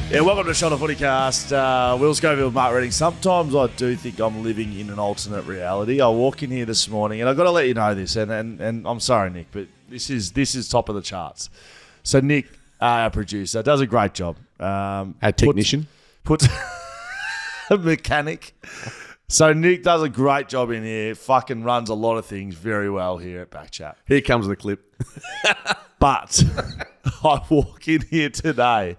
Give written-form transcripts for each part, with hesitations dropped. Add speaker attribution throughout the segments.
Speaker 1: Yeah, welcome to Shot of FootyCast. Will Schofield, Mark Reading. Sometimes I do think I'm living in an alternate reality. I walk in here this morning, and I've got to let you know this, and I'm sorry, Nick, but this is top of the charts. So Nick, our producer, does a great job.
Speaker 2: Our technician.
Speaker 1: Puts a mechanic. So Nick does a great job in here, fucking runs a lot of things very well here at BackChat.
Speaker 2: Here comes the clip.
Speaker 1: But I walk in here today,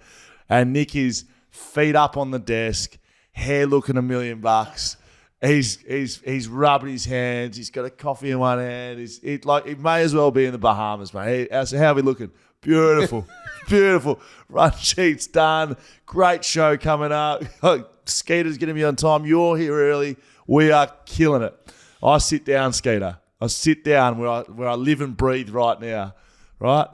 Speaker 1: and Nick is feet up on the desk, hair looking $1,000,000. He's rubbing his hands. He's got a coffee in one hand. He may as well be in the Bahamas, mate. How are we looking? Beautiful, beautiful. Run sheet's done. Great show coming up. Skeeter's going to be on time. You're here early. We are killing it. I sit down, Skeeter. I sit down where I live and breathe right now, right?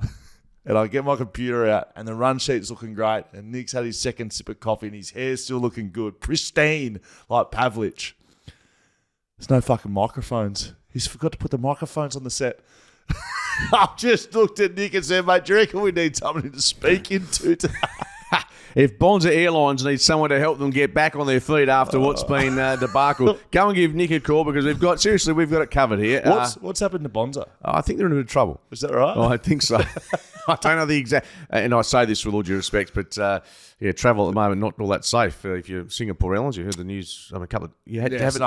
Speaker 1: And I get my computer out, and the run sheet's looking great. And Nick's had his second sip of coffee, and his hair's still looking good, pristine, like Pavlich. There's no fucking microphones. He's forgot to put the microphones on the set. I've just looked at Nick and said, mate, do you reckon we need somebody to speak into today?
Speaker 2: If Bonza Airlines need someone to help them get back on their feet after what's been debacle, go and give Nick a call because we've got it covered here.
Speaker 1: What's happened to Bonza?
Speaker 2: I think they're in a bit of trouble.
Speaker 1: Is that right?
Speaker 2: Oh, I think so. I don't know the exact, and I say this with all due respect, but travel at the moment not all that safe. If you're Singapore Airlines, you heard the news. A couple of you had to have it.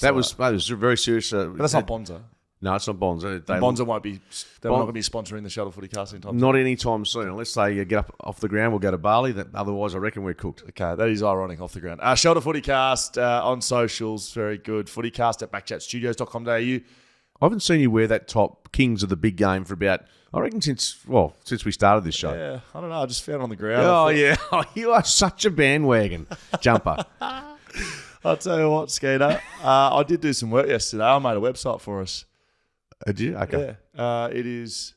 Speaker 2: That was very serious.
Speaker 1: But that's not Bonza.
Speaker 2: No, it's not Bonza.
Speaker 1: Bonza won't be. They're not going to be sponsoring the Shuttle FootyCast anytime soon.
Speaker 2: Not anytime soon. Unless they get up off the ground, we'll go to Bali. Otherwise, I reckon we're cooked.
Speaker 1: Okay, that is ironic off the ground. Shuttle FootyCast on socials, very good. FootyCast at BackChatStudios.com.au.
Speaker 2: I haven't seen you wear that top Kings of the Big Game for about, I reckon, since we started this show.
Speaker 1: Yeah, I don't know. I just found it on the ground.
Speaker 2: Oh, yeah. You are such a bandwagon jumper.
Speaker 1: I'll tell you what, Skeeter. I did do some work yesterday. I made a website for us.
Speaker 2: Did you? Okay.
Speaker 1: Yeah. It is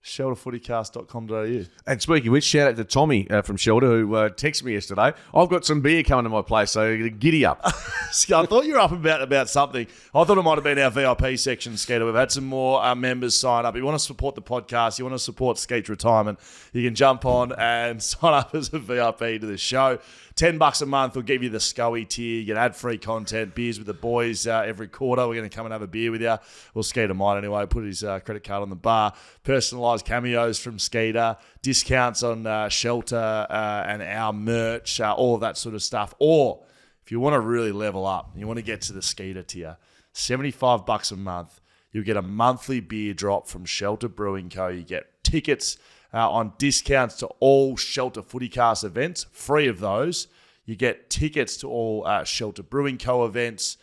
Speaker 1: shelterfootycast.com.au.
Speaker 2: And speaking of which, shout out to Tommy from Shelter who texted me yesterday. I've got some beer coming to my place, so giddy up.
Speaker 1: I thought you were up about something. I thought it might have been our VIP section, Skeeter. We've had some more members sign up. If you want to support the podcast, you want to support Skeet's retirement, you can jump on and sign up as a VIP to the show. $10 a month will give you the Schoey tier. You get ad-free content, beers with the boys every quarter. We're going to come and have a beer with you. Well, Skeeter might anyway. Put his credit card on the bar. Personalised cameos from Skeeter. Discounts on Shelter and our merch. All of that sort of stuff. Or if you want to really level up, you want to get to the Skeeter tier, $75 a month. You'll get a monthly beer drop from Shelter Brewing Co. You get tickets on discounts to all Shelter FootyCast events, free of those. You get tickets to all Shelter Brewing Co. events,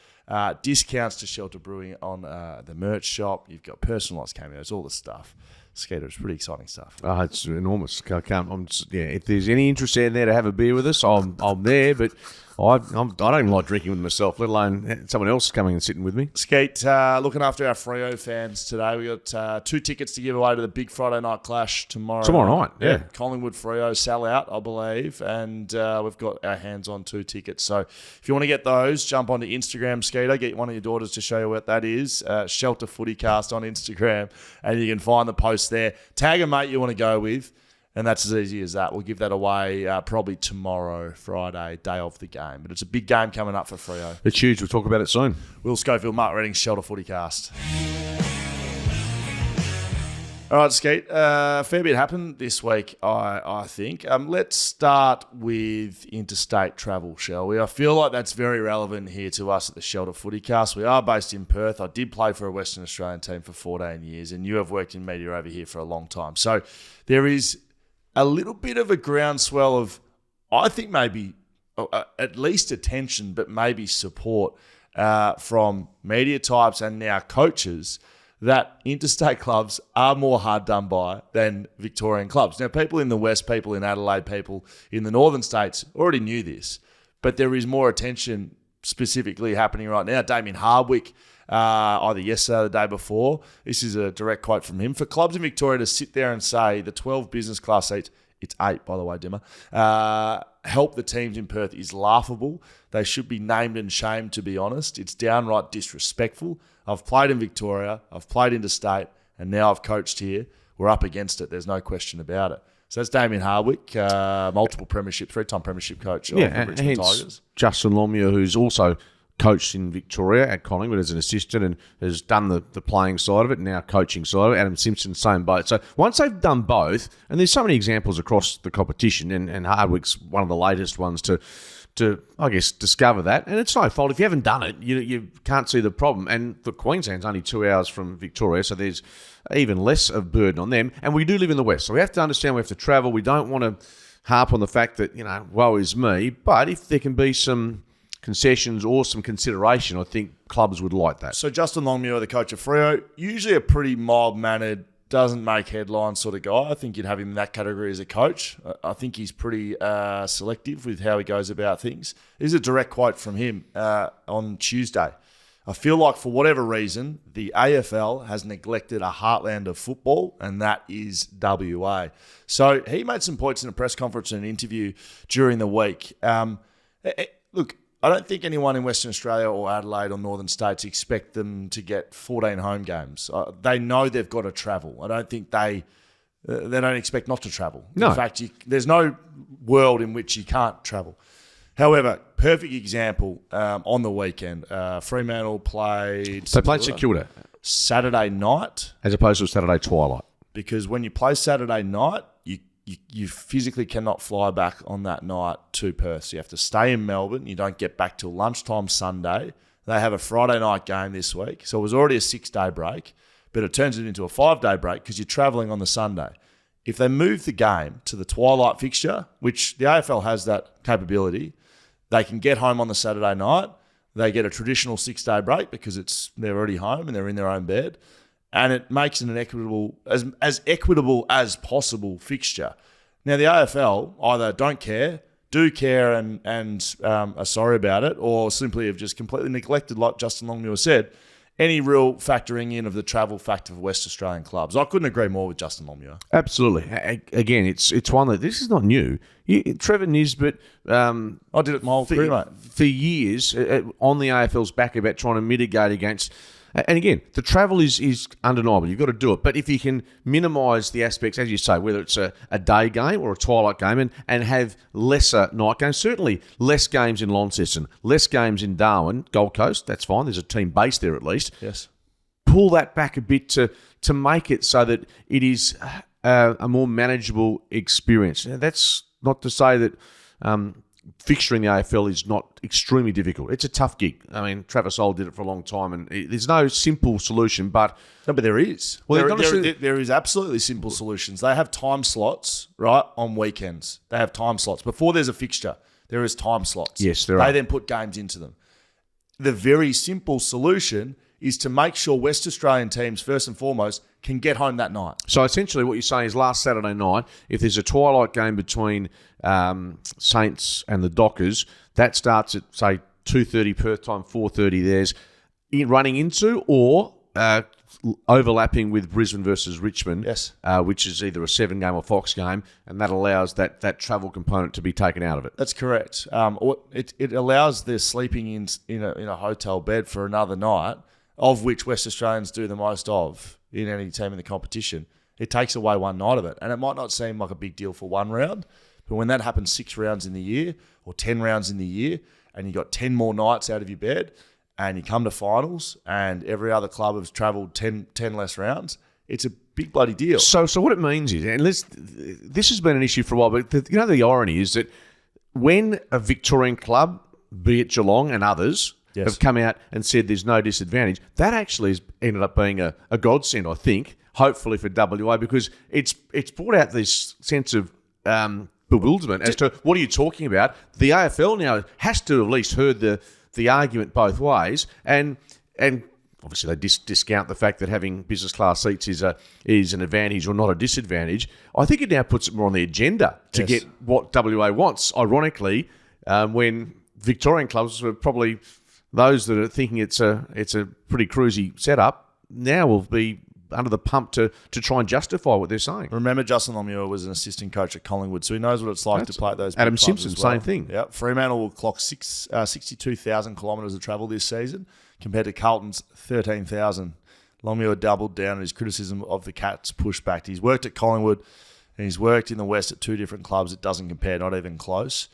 Speaker 1: discounts to Shelter Brewing on the merch shop. You've got personalised cameos, all the stuff. Skeeter, it's pretty exciting stuff.
Speaker 2: Oh, it's enormous. If there's any interest out there to have a beer with us, I'm there, but I don't like drinking with myself, let alone someone else coming and sitting with me.
Speaker 1: Skeet, looking after our Freo fans today. We got 2 tickets to give away to the big Friday night clash tomorrow.
Speaker 2: Tomorrow night, yeah.
Speaker 1: Collingwood Freo sell out, I believe, and we've got our hands on 2 tickets. So if you want to get those, jump onto Instagram, Skeeter. Get one of your daughters to show you what that is. Shelter FootyCast on Instagram, and you can find the post there. Tag a mate you want to go with. And that's as easy as that. We'll give that away probably tomorrow, Friday, day of the game. But it's a big game coming up for Freo.
Speaker 2: It's huge. We'll talk about it soon.
Speaker 1: Will Schofield, Mark Reading, Shelter FootyCast. All right, Skeet. Fair bit happened this week, I think. Let's start with interstate travel, shall we? I feel like that's very relevant here to us at the Shelter FootyCast. We are based in Perth. I did play for a Western Australian team for 14 years, and you have worked in media over here for a long time. So there is a little bit of a groundswell of, I think maybe at least attention, but maybe support from media types and now coaches that interstate clubs are more hard done by than Victorian clubs. Now, people in the West, people in Adelaide, people in the northern states already knew this, but there is more attention specifically happening right now. Damien Hardwick, either yesterday or the day before, this is a direct quote from him, for clubs in Victoria to sit there and say the 12 business class seats, it's 8 by the way, Dimmer, help the teams in Perth is laughable. They should be named and shamed, to be honest. It's downright disrespectful. I've played in Victoria, I've played interstate, and now I've coached here. We're up against it. There's no question about it. So that's Damien Hardwick, multiple premiership, 3-time premiership coach of the Richmond Tigers.
Speaker 2: Justin Longmuir, who's also coached in Victoria at Collingwood as an assistant and has done the playing side of it, now coaching side of it. Adam Simpson, same boat. So once they've done both, and there's so many examples across the competition, and Hardwick's one of the latest ones to I guess, discover that. And it's no fault. If you haven't done it, you can't see the problem. And the Queensland's only 2 hours from Victoria, so there's even less of burden on them. And we do live in the West, so we have to understand we have to travel. We don't want to harp on the fact that, woe is me. But if there can be some concessions or some consideration, I think clubs would like that.
Speaker 1: So Justin Longmuir, the coach of Freo, usually a pretty mild-mannered, doesn't make headlines sort of guy. I think you'd have him in that category as a coach. I think he's pretty selective with how he goes about things. Here's a direct quote from him on Tuesday. I feel like for whatever reason, the AFL has neglected a heartland of football, and that is WA. So he made some points in a press conference and an interview during the week. Look, I don't think anyone in Western Australia or Adelaide or Northern States expect them to get 14 home games. They know they've got to travel. I don't think they don't expect not to travel.
Speaker 2: No.
Speaker 1: In fact, there's no world in which you can't travel. However, perfect example on the weekend. Fremantle played...
Speaker 2: They played St Kilda.
Speaker 1: Saturday night.
Speaker 2: As opposed to Saturday twilight.
Speaker 1: Because when you play Saturday night, you physically cannot fly back on that night to Perth. So you have to stay in Melbourne. You don't get back till lunchtime Sunday. They have a Friday night game this week. So it was already a 6-day break, but it turns it into a 5-day break because you're travelling on the Sunday. If they move the game to the twilight fixture, which the AFL has that capability, they can get home on the Saturday night. They get a traditional 6-day break because they're already home and they're in their own bed. And it makes it an equitable, as equitable as possible fixture. Now, the AFL either don't care, do care and are sorry about it, or simply have just completely neglected, like Justin Longmuir said, any real factoring in of the travel factor for West Australian clubs. I couldn't agree more with Justin Longmuir.
Speaker 2: Absolutely. Again, it's one that this is not new. Trevor Nisbet,
Speaker 1: I did it my whole career, mate.
Speaker 2: For years on the AFL's back about trying to mitigate against. And again, the travel is undeniable. You've got to do it. But if you can minimise the aspects, as you say, whether it's a day game or a twilight game, and have lesser night games, certainly less games in Launceston, less games in Darwin, Gold Coast, that's fine. There's a team based there at least.
Speaker 1: Yes. Pull
Speaker 2: that back a bit to make it so that it is a more manageable experience. Now, that's not to say that fixturing the AFL is not extremely difficult. It's a tough gig. I mean, Travis Old did it for a long time, and there's no simple solution. But
Speaker 1: there is. Well, there is absolutely simple solutions. They have time slots, right, on weekends. They have time slots. Before there's a fixture, there is time slots.
Speaker 2: Yes, there are.
Speaker 1: They then put games into them. The very simple solution is to make sure West Australian teams, first and foremost, can get home that night.
Speaker 2: So essentially what you're saying is last Saturday night, if there's a twilight game between Saints and the Dockers, that starts at, say, 2:30 Perth time, 4:30 theirs, running into or overlapping with Brisbane versus Richmond,
Speaker 1: yes,
Speaker 2: which is either a 7-game or Fox game, and that allows that travel component to be taken out of it.
Speaker 1: That's correct. It allows their sleeping in a hotel bed for another night, of which West Australians do the most of in any team in the competition. It takes away one night of it. And it might not seem like a big deal for one round, but when that happens 6 rounds in the year or 10 rounds in the year, and you got 10 more nights out of your bed, and you come to finals, and every other club has travelled 10 less rounds, it's a big bloody deal.
Speaker 2: So what it means is, and this has been an issue for a while, but the irony is that when a Victorian club, be it Geelong and others, yes, have come out and said there's no disadvantage, that actually has ended up being a godsend, I think, hopefully for WA, because it's brought out this sense of bewilderment as to what are you talking about. The AFL now has to have at least heard the argument both ways, and obviously they discount the fact that having business class seats is an advantage or not a disadvantage. I think it now puts it more on the agenda to
Speaker 1: yes,
Speaker 2: get what WA wants. Ironically, when Victorian clubs were probably those that are thinking it's a pretty cruisy setup, now will be under the pump to try and justify what they're saying.
Speaker 1: Remember, Justin Longmuir was an assistant coach at Collingwood, so he knows what it's like to play at those big
Speaker 2: Adam
Speaker 1: clubs
Speaker 2: Simpson,
Speaker 1: as well.
Speaker 2: same thing.
Speaker 1: Yeah, Fremantle will clock 62,000 kilometres of travel this season compared to Carlton's 13,000. Longmuir doubled down on his criticism of the Cats' pushback. He's worked at Collingwood and he's worked in the West at 2 different clubs. It doesn't compare, not even close.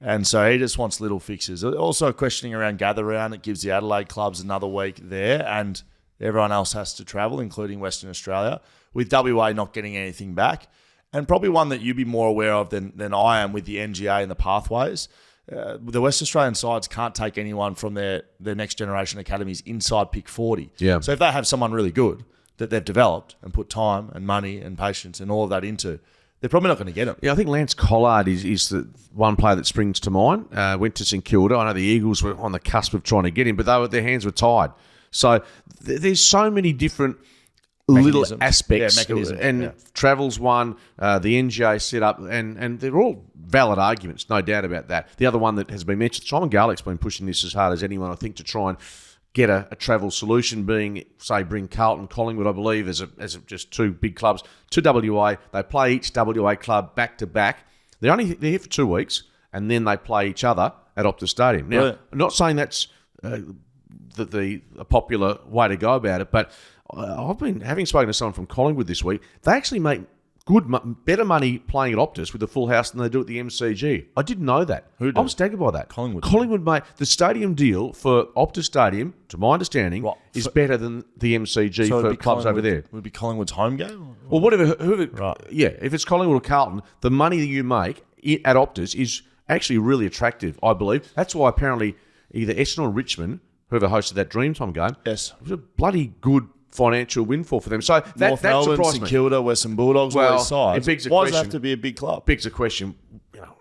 Speaker 1: And so he just wants little fixes. Also questioning around gather round. It gives the Adelaide clubs another week there, and everyone else has to travel, including Western Australia, with WA not getting anything back. And probably one that you'd be more aware of than I am with the NGA and the pathways. The West Australian sides can't take anyone from their next generation academies inside pick 40.
Speaker 2: Yeah.
Speaker 1: So if they have someone really good that they've developed and put time and money and patience and all of that into, they're probably not going to get him.
Speaker 2: Yeah, I think Lance Collard is the one player that springs to mind. Went to St Kilda. I know the Eagles were on the cusp of trying to get him, but their hands were tied. So there's so many different little aspects. Travel's one, the NGA set up, and they're all valid arguments, no doubt about that. The other one that has been mentioned, Simon Garlick's been pushing this as hard as anyone, I think, to try and get a travel solution, being, say, bring Carlton, Collingwood, I believe, as just 2 big clubs to WA. They play each WA club back to back. They're here for 2 weeks, and then they play each other at Optus Stadium. Now,
Speaker 1: Brilliant.
Speaker 2: I'm not saying that's the popular way to go about it, but I've been having spoken to someone from Collingwood this week. They actually make better money playing at Optus with a full house than they do at the MCG. I didn't know that. I'm staggered by that. Collingwood, mate. The stadium deal for Optus Stadium, to my understanding, is better than the MCG for clubs over there.
Speaker 1: Would it be Collingwood's home game?
Speaker 2: Well, whoever. Right. Yeah, if it's Collingwood or Carlton, the money that you make at Optus is actually really attractive, I believe. That's why apparently either Essendon or Richmond, whoever hosted that Dreamtime game,
Speaker 1: yes,
Speaker 2: it was a bloody good financial windfall for them. So
Speaker 1: North
Speaker 2: that
Speaker 1: Melbourne,
Speaker 2: surprised
Speaker 1: St
Speaker 2: me.
Speaker 1: Kilda, Western Bulldogs, all these sides. Why does it have to be a big club?
Speaker 2: Begs a question.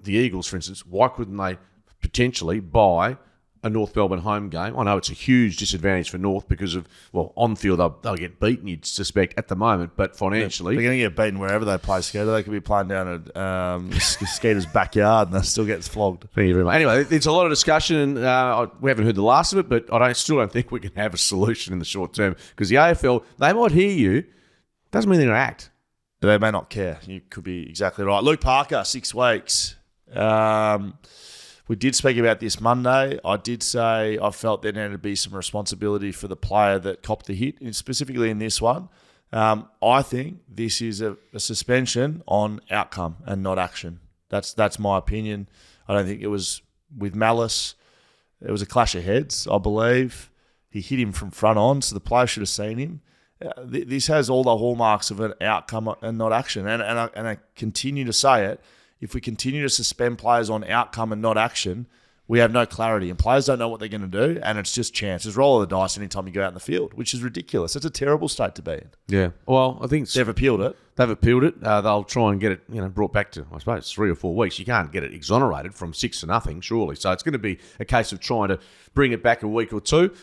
Speaker 2: The Eagles, for instance, why couldn't they potentially buy a North Melbourne home game? I know it's a huge disadvantage for North because of, on field they'll get beaten, you'd suspect, at the moment, but financially...
Speaker 1: They're going to get beaten wherever they play Skeeter. They could be playing down at Skeeter's backyard and they still get flogged.
Speaker 2: Thank you very much. Anyway, there's a lot of discussion and we haven't heard the last of it, but I still don't think we can have a solution in the short term because the AFL, they might hear you, doesn't mean they're going to act.
Speaker 1: They may not care. You could be exactly right. Luke Parker, 6 weeks. We did speak about this Monday. I did say I felt there needed to be some responsibility for the player that copped the hit, and specifically in this one. I think this is a suspension on outcome and not action. That's my opinion. I don't think it was with malice. It was a clash of heads, I believe. He hit him from front on, so the player should have seen him. This has all the hallmarks of an outcome and not action. And I continue to say it. If we continue to suspend players on outcome and not action, we have no clarity. And players don't know what they're going to do, and it's just chance. It's roll of the dice anytime you go out in the field, which is ridiculous. It's a terrible state to be in.
Speaker 2: Yeah. Well, I think
Speaker 1: they've appealed it.
Speaker 2: They'll try and get it brought back to, I suppose, 3 or 4 weeks. You can't get it exonerated from 6-0, surely. So it's going to be a case of trying to bring it back a week or two.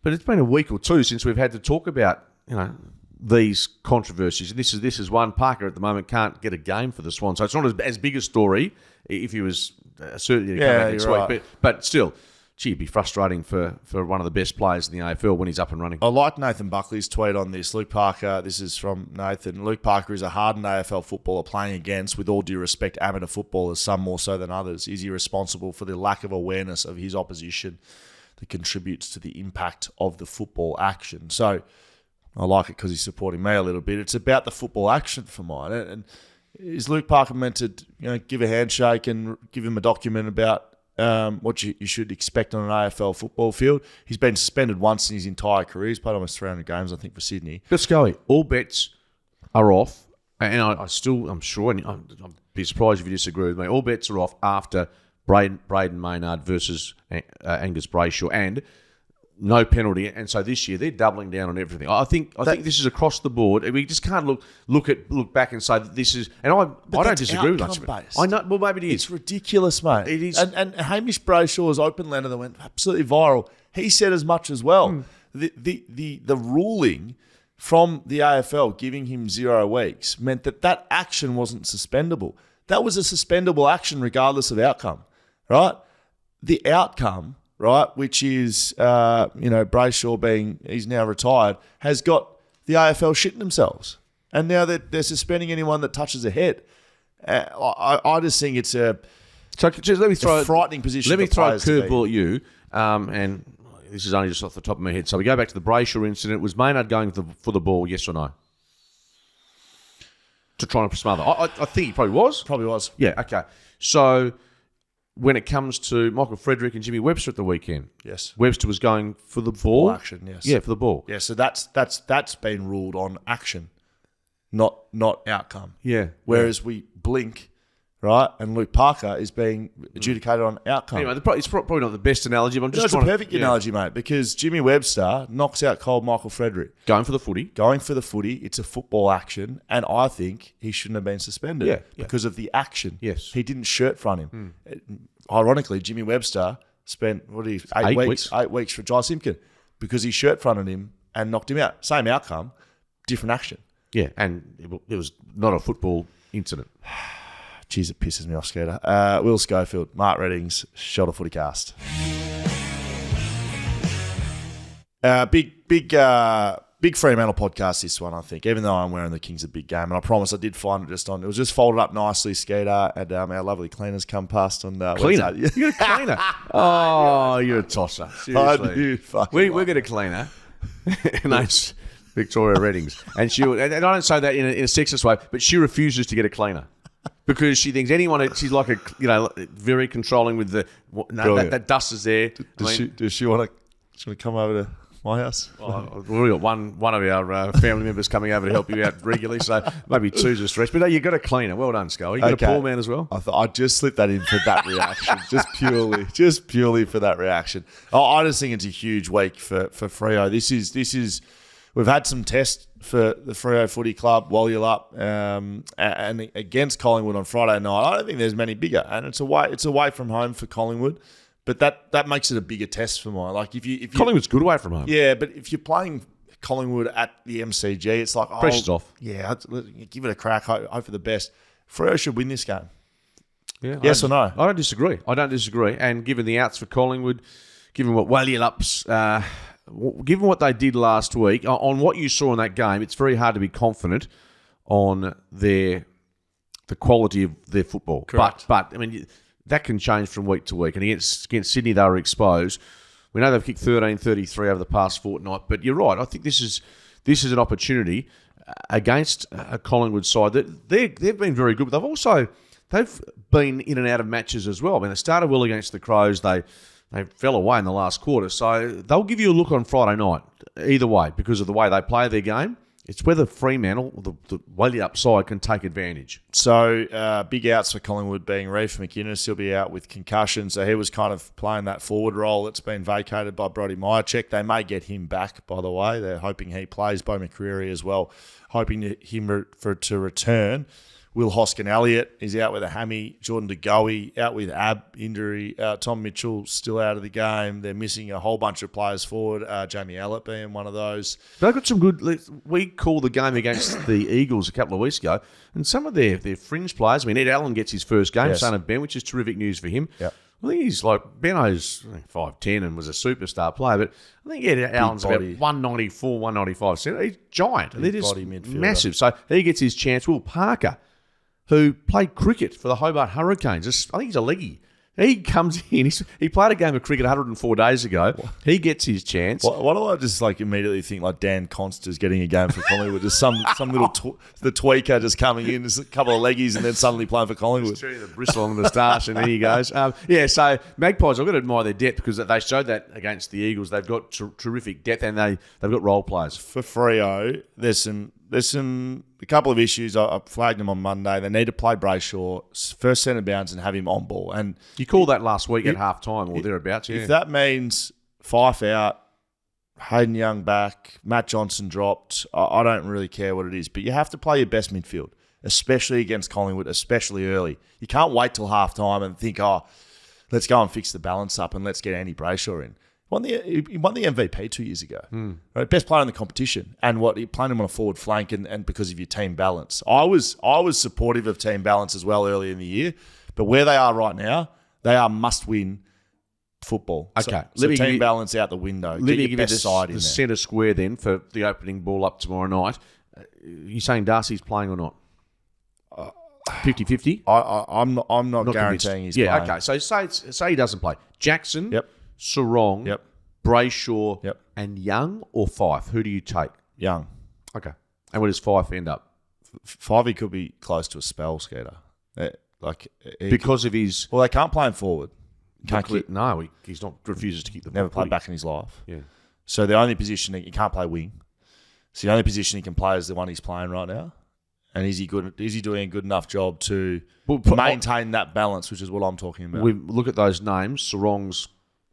Speaker 2: But it's been a week or two since we've had to talk about, these controversies. This is one. Parker at the moment can't get a game for the Swans, so it's not as big a story if he was certainly to come back next week. Right. But still, it'd be frustrating for one of the best players in the AFL when he's up and running.
Speaker 1: I like Nathan Buckley's tweet on this. Luke Parker, this is from Nathan. Luke Parker is a hardened AFL footballer playing against, with all due respect, amateur footballers, some more so than others. Is he responsible for the lack of awareness of his opposition that contributes to the impact of the football action? So I like it because he's supporting me a little bit. It's about the football action for mine. And is Luke Parker meant to give a handshake and give him a document about what you should expect on an AFL football field? He's been suspended once in his entire career. He's played almost 300 games, I think, for Sydney.
Speaker 2: But Schoey, all bets are off. And I'm sure, and I'd be surprised if you disagree with me, all bets are off after Braden Maynard versus Angus Brayshaw, and no penalty, and so this year they're doubling down on everything. I think this is across the board. We just can't look back and say that this is. And I don't disagree with much of it. I know. Well, maybe it is.
Speaker 1: It's ridiculous, mate.
Speaker 2: It is.
Speaker 1: And Hamish Brayshaw's open letter that went absolutely viral. He said as much as well. The ruling from the AFL giving him 0 weeks meant that action wasn't suspendable. That was a suspendable action regardless of outcome, right? The outcome, right, which is, Brayshaw he's now retired, has got the AFL shitting themselves. And now they're suspending anyone that touches a head. I just think it's a frightening position.
Speaker 2: Let me throw a curveball at you, and this is only just off the top of my head. So we go back to the Brayshaw incident. Was Maynard going for the ball, yes or no? to try and smother. I think he probably was.
Speaker 1: Probably was.
Speaker 2: Yeah, okay. So when it comes to Michael Frederick and Jimmy Webster at the weekend,
Speaker 1: yes,
Speaker 2: Webster was going for the ball.
Speaker 1: Action, yes.
Speaker 2: Yeah, for the ball.
Speaker 1: Yeah, so that's been ruled on action, not outcome.
Speaker 2: Yeah.
Speaker 1: Whereas we blink, right, and Luke Parker is being adjudicated on outcome.
Speaker 2: Anyway, it's probably not the best analogy, but I'm just
Speaker 1: It's a perfect analogy, mate, because Jimmy Webster knocks out cold Michael Frederick.
Speaker 2: Going for the footy.
Speaker 1: It's a football action, and I think he shouldn't have been suspended because of the action.
Speaker 2: Yes.
Speaker 1: He didn't shirt front him. Ironically, Jimmy Webster spent, 8 weeks? 8 weeks for Jai Simpkin because he shirt fronted him and knocked him out. Same outcome, different action.
Speaker 2: Yeah, and it was not a football incident.
Speaker 1: Jeez, it pisses me off, Skater. Will Schofield, Mark Reddings, Shelter FootyCast. Big Fremantle podcast, this one, I think, even though I'm wearing the Kings of Big Game. And I promise I did find it it was just folded up nicely, Skater, and our lovely cleaners come past on
Speaker 2: cleaner?
Speaker 1: Wednesday.
Speaker 2: You got a cleaner? Oh, you're a tosser. Seriously.
Speaker 1: I do
Speaker 2: we get a cleaner. And that's Victoria Reddings. And and I don't say that in a sexist way, but she refuses to get a cleaner. Because she thinks she's like very controlling with that dust is there.
Speaker 1: Does she want to come over to my house?
Speaker 2: Well, we got one of our family members coming over to help you out regularly, so maybe two's a stretch. But you got a cleaner. Well done, Schoey. You got a poor man as well.
Speaker 1: I thought I'd just slip that in for that reaction, just purely for that reaction. I just think it's a huge week for Freo. This is. We've had some tests for the Freo Footy Club, Wallul up, and against Collingwood on Friday night. I don't think there's many bigger, and it's away from home for Collingwood, but that makes it a bigger test for mine. Like if you
Speaker 2: Collingwood's good away from home.
Speaker 1: Yeah, but if you're playing Collingwood at the MCG, it's like
Speaker 2: pressure's off.
Speaker 1: Yeah, give it a crack. Hope for the best. Freo should win this game.
Speaker 2: Yeah,
Speaker 1: yes or no?
Speaker 2: I don't disagree. And given the outs for Collingwood, given what Wallul ups. Given what they did last week, on what you saw in that game, it's very hard to be confident on the quality of their football.
Speaker 1: Correct.
Speaker 2: But I mean, that can change from week to week. And against Sydney, they were exposed. We know they've kicked 13-33 over the past fortnight. But you're right. I think this is an opportunity against a Collingwood side that they've been very good. But they've been in and out of matches as well. I mean, they started well against the Crows. They fell away in the last quarter. So they'll give you a look on Friday night, either way, because of the way they play their game. It's whether Fremantle, the Wallul upside, can take advantage.
Speaker 1: So big outs for Collingwood being Reef McInnes. He'll be out with concussion. So he was kind of playing that forward role that's been vacated by Brodie Myercheck. They may get him back, by the way. They're hoping he plays. Bo McCreary as well, hoping him to return. Will Hoskin Elliott is out with a hammy. Jordan DeGoey out with ab injury. Tom Mitchell still out of the game. They're missing a whole bunch of players forward. Jamie Allett being one of those.
Speaker 2: They've got some good. We called the game against the Eagles a couple of weeks ago, and some of their fringe players. I mean, Ed Allen gets his first game, son of Ben, which is terrific news for him.
Speaker 1: Yep.
Speaker 2: I think he's like Benno's 5'10" and was a superstar player, but I think Ed Allen's about 194, 195. He's giant. They're just massive. So he gets his chance. Will Parker, who played cricket for the Hobart Hurricanes. I think he's a leggy. He comes in. He played a game of cricket 104 days ago. He gets his chance.
Speaker 1: Why do I just immediately think Dan Conster's getting a game for Collingwood? Just some little the tweaker just coming in, just a couple of leggies, and then suddenly playing for Collingwood.
Speaker 2: Just the bristle on the moustache, and there he goes. So Magpies, I've got to admire their depth because they showed that against the Eagles. They've got terrific depth, and they've got role players.
Speaker 1: For Freo, there's a couple of issues. I flagged them on Monday. They need to play Brayshaw first centre bounds and have him on ball. And
Speaker 2: you called that last week at half time or thereabouts. Yeah.
Speaker 1: If that means Fife out, Hayden Young back, Matt Johnson dropped, I don't really care what it is. But you have to play your best midfield, especially against Collingwood, especially early. You can't wait till half time and think, let's go and fix the balance up and let's get Andy Brayshaw in. He won the MVP 2 years ago. Right? Best player in the competition. And he played him on a forward flank and because of your team balance. I was supportive of team balance as well early in the year. But where they are right now, they are must-win football.
Speaker 2: Okay.
Speaker 1: So team balance out the window.
Speaker 2: Let me give you the centre square then for the opening ball up tomorrow night. You saying Darcy's playing or not? 50-50?
Speaker 1: I'm not guaranteeing he's playing.
Speaker 2: Yeah, okay. So say he doesn't play. Jackson.
Speaker 1: Yep.
Speaker 2: Sarong, Brayshaw,
Speaker 1: yep.
Speaker 2: and Young or Fife? Who do you take?
Speaker 1: Young.
Speaker 2: Okay. And where does Fife end up?
Speaker 1: Fivey could be close to a spell, Skeeter.
Speaker 2: Because of his...
Speaker 1: Well, they can't play him forward. Can't kick.
Speaker 2: No, he's not. Refuses to kick the ball.
Speaker 1: Never played back in his life.
Speaker 2: Yeah.
Speaker 1: So the only position he can't play wing. So the only position he can play is the one he's playing right now. And is he good? Is he doing a good enough job to maintain that balance, which is what I'm talking about?
Speaker 2: We look at those names. Sarong's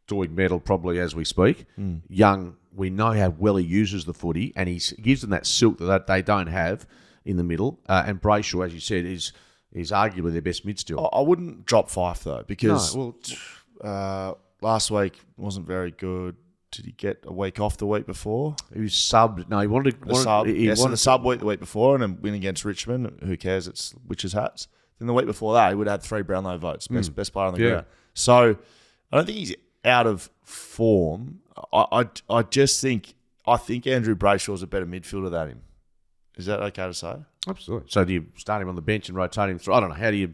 Speaker 2: doing medal probably as we speak. Young, we know how well he uses the footy, and he gives them that silk that they don't have in the middle. And Brayshaw, as you said, is arguably their best mid still.
Speaker 1: I wouldn't drop Fife though, because last week wasn't very good. Did he get a week off the week before?
Speaker 2: He was subbed. No, he wanted
Speaker 1: the sub week the week before, and then win against Richmond. Who cares? It's witches' hats. Then the week before that, he would have had 3 Brownlow votes, best player on the ground. So I don't think he's out of form. I think Andrew Brayshaw's a better midfielder than him. Is that okay to say?
Speaker 2: Absolutely. So do you start him on the bench and rotate him through? I don't know. How do you...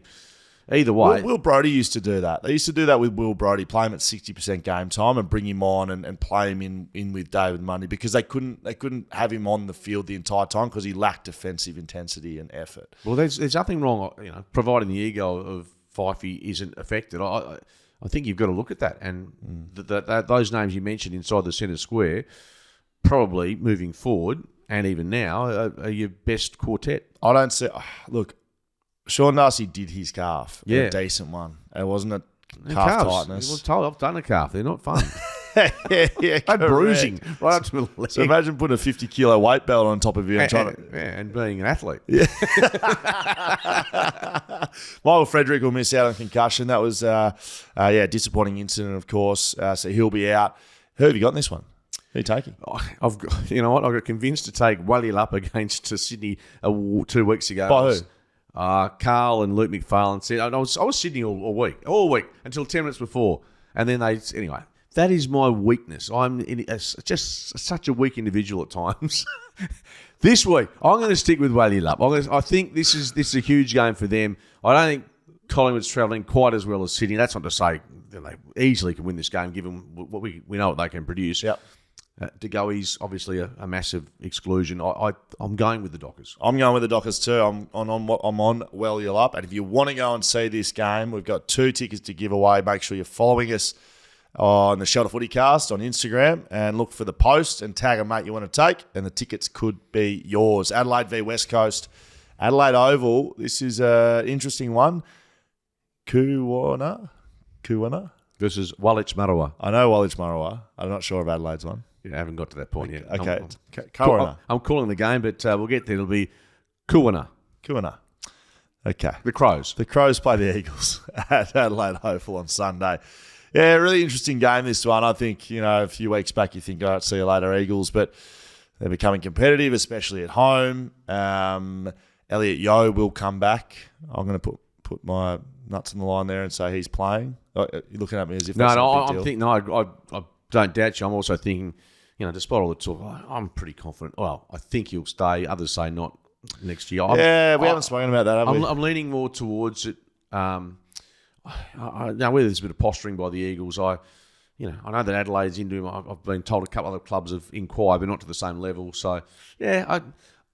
Speaker 2: Either way.
Speaker 1: Will Brodie used to do that. They used to do that with Will Brodie, play him at 60% game time and bring him on and play him in with David Mundy, because they couldn't have him on the field the entire time because he lacked defensive intensity and effort.
Speaker 2: Well, there's nothing wrong, providing the ego of Fifey isn't affected. I think you've got to look at that. And those names you mentioned inside the centre square, probably moving forward and even now, are your best quartet.
Speaker 1: I don't see... Look... Sean Darcy did his calf. A decent one. It wasn't a calf tightness.
Speaker 2: He was told, I've done a calf. They're not fun.
Speaker 1: yeah,
Speaker 2: bruising right up to the leg.
Speaker 1: So imagine putting a 50-kilo weight belt on top of you
Speaker 2: and being an athlete.
Speaker 1: Yeah. Michael Frederick will miss out on concussion. That was disappointing incident, of course. So he'll be out. Who have you got in this one? Who are you taking?
Speaker 2: I've got convinced to take Wally Lupp against Sydney 2 weeks ago.
Speaker 1: By who?
Speaker 2: Carl and Luke McFarlane said, I was Sydney all week until 10 minutes before, and then anyway. That is my weakness. I'm just such a weak individual at times. This week, I'm going to stick with Wally Lupp. I think this is a huge game for them. I don't think Collingwood's travelling quite as well as Sydney. That's not to say that they easily can win this game, given what we know what they can produce.
Speaker 1: Yep.
Speaker 2: De Goey's obviously a massive exclusion. I'm going with the Dockers.
Speaker 1: I'm going with the Dockers too. I'm on Well You're Up. And if you want to go and see this game, we've got 2 tickets to give away. Make sure you're following us on the Shelter FootyCast on Instagram and look for the post and tag a mate you want to take, and the tickets could be yours. Adelaide v West Coast. Adelaide Oval. This is an interesting one. Kuwana
Speaker 2: versus Wallich Marawa.
Speaker 1: I know Wallich Marawa. I'm not sure of Adelaide's one.
Speaker 2: Yeah, I haven't got to that point yet.
Speaker 1: Okay.
Speaker 2: I'm calling the game, but we'll get there. It'll be Kuwana.
Speaker 1: Okay.
Speaker 2: The Crows.
Speaker 1: The Crows play the Eagles at Adelaide Oval on Sunday. Yeah, really interesting game, this one. I think, a few weeks back you think, all right, see you later, Eagles, but they're becoming competitive, especially at home. Elliot Yeo will come back. I'm going to put my nuts on the line there and say he's playing. You're looking at me as if that's a big deal.
Speaker 2: I don't doubt you. I'm also thinking, despite all the talk, I'm pretty confident. Well, I think he'll stay. Others say not next year.
Speaker 1: We haven't spoken about that, have we?
Speaker 2: I'm leaning more towards it. Now, whether there's a bit of posturing by the Eagles, I know that Adelaide's into him. I've been told a couple other clubs have inquired, but not to the same level. So, yeah,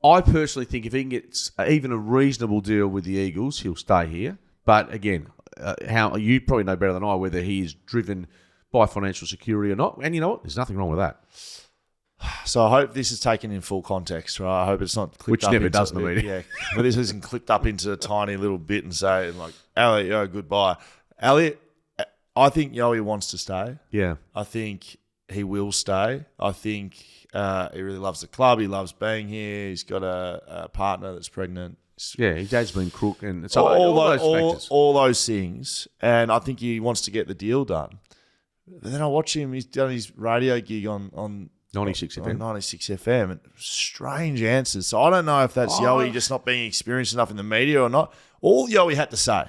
Speaker 2: I personally think if he can get even a reasonable deal with the Eagles, he'll stay here. But again, how you probably know better than I whether he is driven by financial security or not. And you know what? There's nothing wrong with that.
Speaker 1: So I hope this is taken in full context, right? I hope it's not clipped up.
Speaker 2: Which never does in the media.
Speaker 1: Yeah, but this isn't clipped up into a tiny little bit and say, like, Elliot, Yo, goodbye. Elliot, I think Yoey wants to stay.
Speaker 2: Yeah.
Speaker 1: I think he will stay. I think he really loves the club. He loves being here. He's got a partner that's pregnant.
Speaker 2: Yeah, his dad's been crook and
Speaker 1: so all those things. And I think he wants to get the deal done. But then I watch him. He's done his radio gig on
Speaker 2: 96 FM.
Speaker 1: 96 FM. And strange answers. So I don't know if that's Yoey just not being experienced enough in the media or not. All Yoey had to say,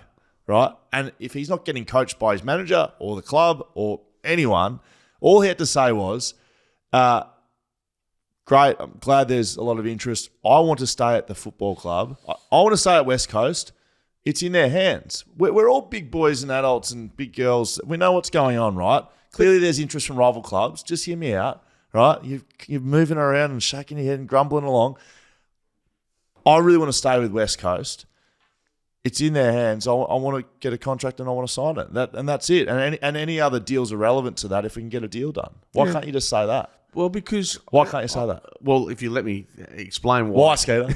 Speaker 1: right? And if he's not getting coached by his manager or the club or anyone, all he had to say was, great, I'm glad there's a lot of interest. I want to stay at the football club. I want to stay at West Coast. It's in their hands. We're all big boys and adults and big girls. We know what's going on, right? Clearly there's interest from rival clubs. Just hear me out, right? You're moving around and shaking your head and grumbling along. I really want to stay with West Coast. It's in their hands. I want to get a contract and I want to sign it. And that's it. And any other deals are relevant to that if we can get a deal done. Why can't you just say that?
Speaker 2: Well, because...
Speaker 1: Why can't you say that?
Speaker 2: Well, if you let me explain why.
Speaker 1: Why, Skeeter?